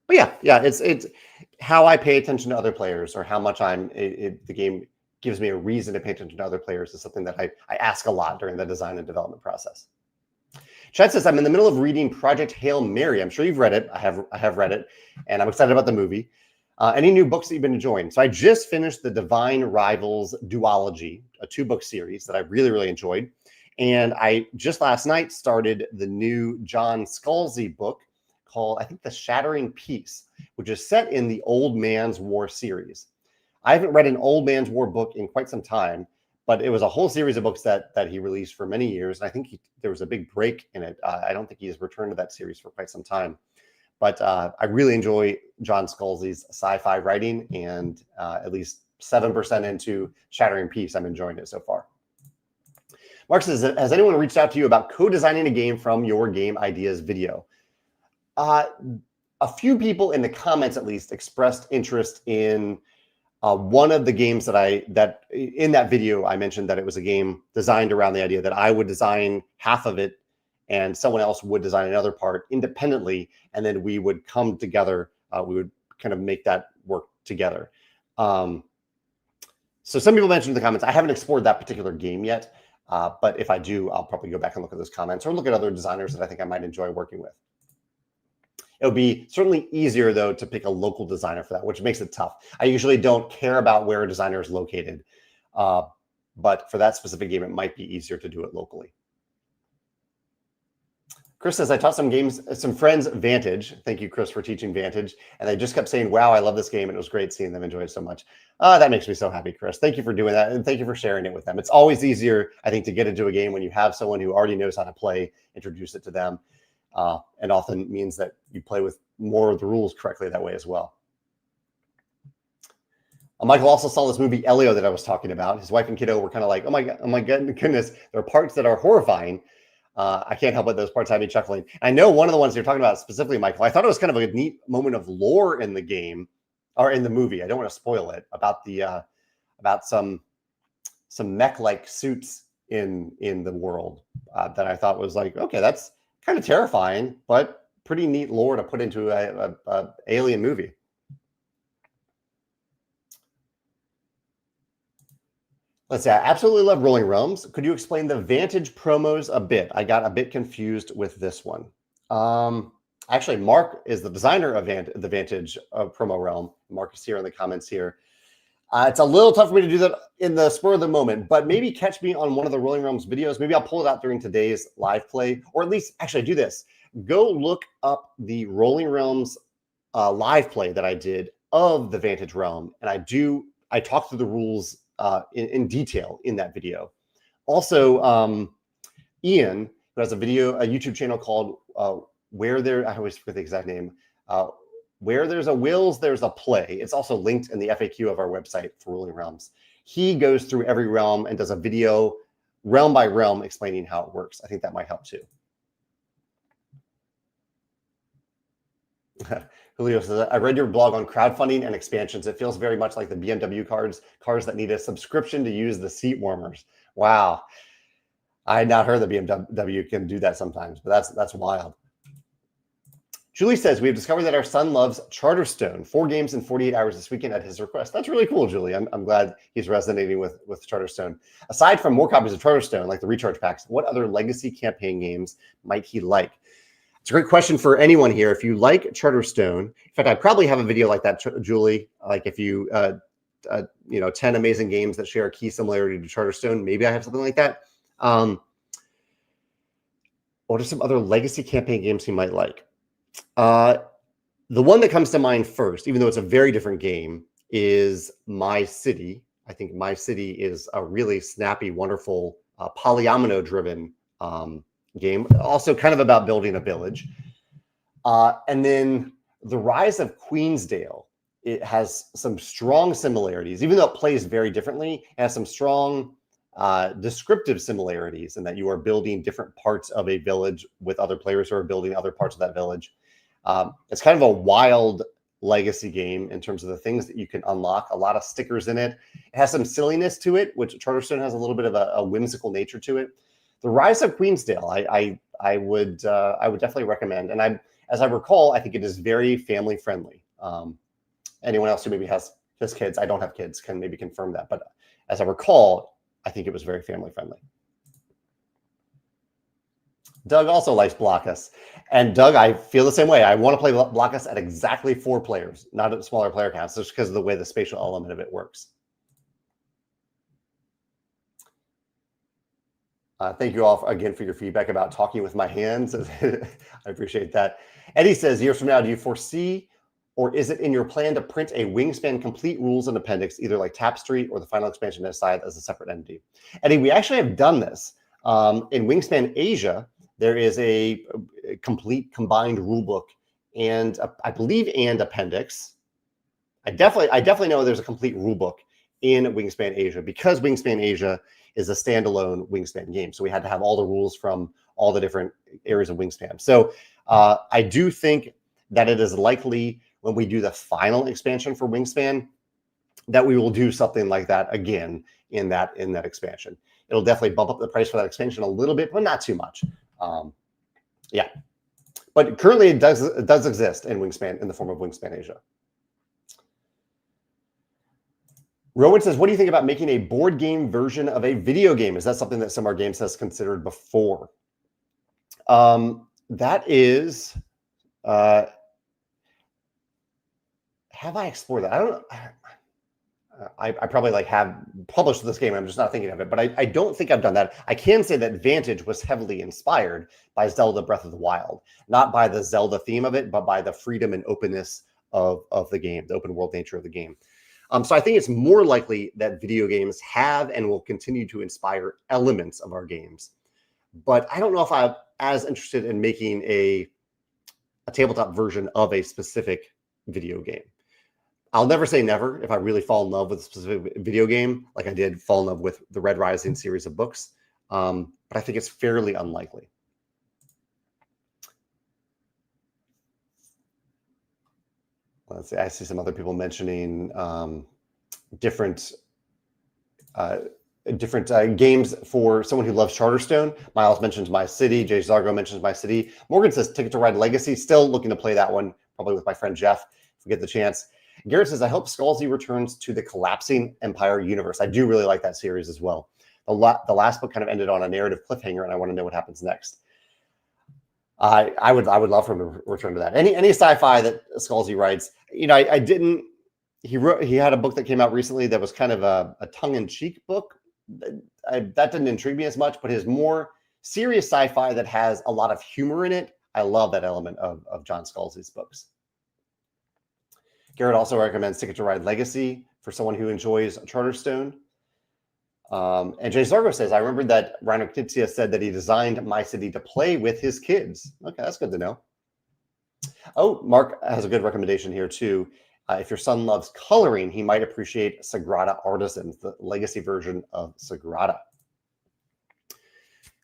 But yeah, it's how I pay attention to other players, or how much the game gives me a reason to pay attention to other players, is something that I ask a lot during the design and development process. Chad says, I'm in the middle of reading Project Hail Mary. I'm sure you've read it. I have read it, and I'm excited about the movie. Any new books that you've been enjoying? So I just finished the Divine Rivals duology, a 2-book series that I really, really enjoyed. And I just last night started the new John Scalzi book called, I think, The Shattering Peace, which is set in the Old Man's War series. I haven't read an Old Man's War book in quite some time, but it was a whole series of books that he released for many years. And I think there was a big break in it. I don't think he has returned to that series for quite some time. But I really enjoy John Scalzi's sci-fi writing, and at least 7% into Shattering Peace, I'm enjoying it so far. Mark says, has anyone reached out to you about co-designing a game from your game ideas video? A few people in the comments, at least, expressed interest in one of the games that in that video I mentioned that it was a game designed around the idea that I would design half of it and someone else would design another part independently, and then we would come together. We would kind of make that work together. So some people mentioned in the comments, I haven't explored that particular game yet, but if I do, I'll probably go back and look at those comments or look at other designers that I think I might enjoy working with. It would be certainly easier, though, to pick a local designer for that, which makes it tough. I usually don't care about where a designer is located, but for that specific game, it might be easier to do it locally. Chris says, I taught some friends Vantage. Thank you, Chris, for teaching Vantage. And they just kept saying, wow, I love this game. And it was great seeing them enjoy it so much. That makes me so happy, Chris. Thank you for doing that. And thank you for sharing it with them. It's always easier, I think, to get into a game when you have someone who already knows how to play, introduce it to them. And often means that you play with more of the rules correctly that way as well. Michael also saw this movie Elio that I was talking about. His wife and kiddo were kind of like, oh my goodness, there are parts that are horrifying. I can't help but those parts have me chuckling. I know one of the ones you're talking about specifically, Michael, I thought it was kind of a neat moment of lore in the game or in the movie. I don't want to spoil it about the about some mech-like suits in the world that I thought was like, okay, that's kind of terrifying, but pretty neat lore to put into a alien movie. Let's see. I absolutely love Rolling Realms. Could you explain the Vantage promos a bit? I got a bit confused with this one. Actually, Mark is the designer of the Vantage promo realm. Mark is here in the comments here. It's a little tough for me to do that in the spur of the moment, but maybe catch me on one of the Rolling Realms videos. Maybe I'll pull it out during today's live play, or at least actually do this. Go look up the Rolling Realms live play that I did of the Vantage realm, and I talk through the rules in detail in that video. Also, Ian, who has a YouTube channel called I always forget the exact name. Where there's a wills, there's a play. It's also linked in the FAQ of our website for Rolling Realms. He goes through every realm and does a video realm by realm explaining how it works. I think that might help too. Elio says, I read your blog on crowdfunding and expansions. It feels very much like the BMW cars that need a subscription to use the seat warmers. Wow. I had not heard that BMW can do that sometimes, but that's wild. Julie says, we have discovered that our son loves Charterstone. 4 games in 48 hours this weekend at his request. That's really cool, Julie. I'm glad he's resonating with Charterstone. Aside from more copies of Charterstone, like the recharge packs, what other legacy campaign games might he like? It's a great question for anyone here. If you like Charterstone, in fact, I probably have a video like that, Julie. Like if you, 10 amazing games that share a key similarity to Charterstone, maybe I have something like that. What are some other legacy campaign games he might like? The one that comes to mind first, even though it's a very different game, is My City. I think My City is a really snappy, wonderful, polyomino-driven game, also kind of about building a village. And then The Rise of Queensdale, it has some strong similarities, even though it plays very differently. It has some strong descriptive similarities in that you are building different parts of a village with other players who are building other parts of that village. It's kind of a wild legacy game in terms of the things that you can unlock. A lot of stickers in it. It has some silliness to it, which Charterstone has a little bit of a whimsical nature to it. The Rise of Queensdale, I would definitely recommend. And as I recall, I think it is very family friendly. Anyone else who maybe has kids, I don't have kids, can maybe confirm that. But as I recall, I think it was very family friendly. Doug also likes Blockus. And Doug, I feel the same way. I want to play Blockus at exactly 4 players, not at smaller player counts, just because of the way the spatial element of it works. Thank you all again for your feedback about talking with my hands. I appreciate that. Eddie says, years from now, do you foresee, or is it in your plan to print a Wingspan complete rules and appendix, either like Tapestry or the final expansion aside as a separate entity? Eddie, we actually have done this. In Wingspan Asia, there is a complete combined rulebook and I believe and appendix. I definitely know there's a complete rulebook in Wingspan Asia because Wingspan Asia is a standalone Wingspan game. So we had to have all the rules from all the different areas of Wingspan. So I do think that it is likely when we do the final expansion for Wingspan that we will do something like that again in that expansion. It'll definitely bump up the price for that expansion a little bit, but not too much. Yeah, but currently it does exist in Wingspan in the form of Wingspan Asia. Rowan says, what do you think about making a board game version of a video game? Is that something that Stonemaier Games has considered before? That is, have I explored that? I don't know. I probably like have published this game. I'm just not thinking of it, but I don't think I've done that. I can say that Vantage was heavily inspired by Zelda Breath of the Wild, not by the Zelda theme of it, but by the freedom and openness of the game, the open world nature of the game. So I think it's more likely that video games have and will continue to inspire elements of our games. But I don't know if I'm as interested in making a tabletop version of a specific video game. I'll never say never if I really fall in love with a specific video game, like I did fall in love with the Red Rising series of books. But I think it's fairly unlikely. Let's see. I see some other people mentioning different games for someone who loves Charterstone. Miles mentions My City. Jay Zargo mentions My City. Morgan says Ticket to Ride Legacy. Still looking to play that one, probably with my friend Jeff if we get the chance. Garrett says, I hope Scalzi returns to the collapsing Empire universe. I do really like that series as well. The last book kind of ended on a narrative cliffhanger, and I want to know what happens next. I would love for him to return to that. Any sci-fi that Scalzi writes, I didn't. He had a book that came out recently that was kind of a tongue-in-cheek book. That didn't intrigue me as much, but his more serious sci-fi that has a lot of humor in it, I love that element of John Scalzi's books. Garrett also recommends Ticket to Ride Legacy for someone who enjoys Charterstone. And Jay Zargo says, I remember that Ryan Knizia said that he designed My City to play with his kids. Okay, that's good to know. Oh, Mark has a good recommendation here too. If your son loves coloring, he might appreciate Sagrada Artisans, the legacy version of Sagrada.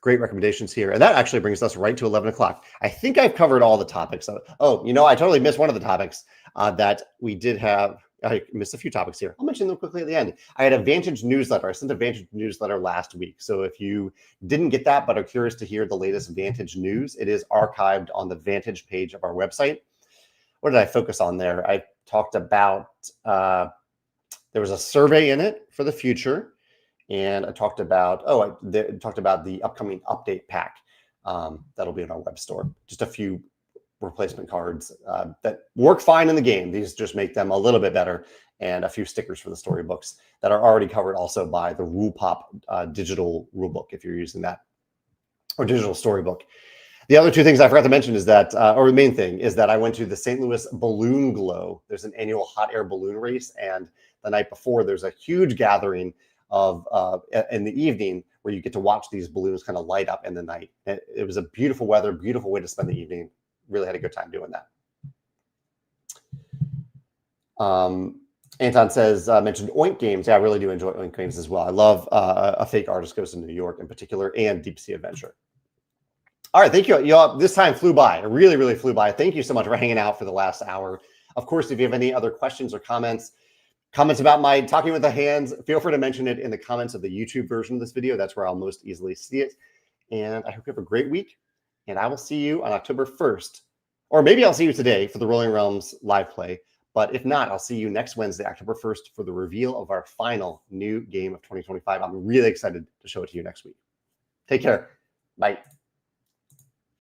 Great recommendations here. And that actually brings us right to 11 o'clock. I think I've covered all the topics. Oh, I totally missed one of the topics that we did have. I missed a few topics here. I'll mention them quickly at the end. I had a Vantage newsletter. I sent a Vantage newsletter last week. So if you didn't get that, but are curious to hear the latest Vantage news, it is archived on the Vantage page of our website. What did I focus on there? I talked about, there was a survey in it for the future. And I talked about, the upcoming update pack that'll be in our web store. Just a few replacement cards that work fine in the game. These just make them a little bit better, and a few stickers for the storybooks that are already covered also by the Rule Pop digital rulebook if you're using that, or digital storybook. The other two things I forgot to mention is that, or the main thing is that I went to the St. Louis Balloon Glow. There's an annual hot air balloon race, and the night before there's a huge gathering of in the evening where you get to watch these balloons kind of light up in the night. It was a beautiful weather, beautiful way to spend the evening. Really had a good time doing that. Anton says, mentioned Oink Games. Yeah, I really do enjoy Oink Games as well. I love A Fake Artist Goes to New York in particular, and Deep Sea Adventure. All right, thank you. Y'all, this time flew by. It really, really flew by. Thank you so much for hanging out for the last hour. Of course, if you have any other questions or comments about my talking with the hands, feel free to mention it in the comments of the YouTube version of this video. That's where I'll most easily see it. And I hope you have a great week. And I will see you on October 1st. Or maybe I'll see you today for the Rolling Realms live play. But if not, I'll see you next Wednesday, October 1st, for the reveal of our final new game of 2025. I'm really excited to show it to you next week. Take care. Bye.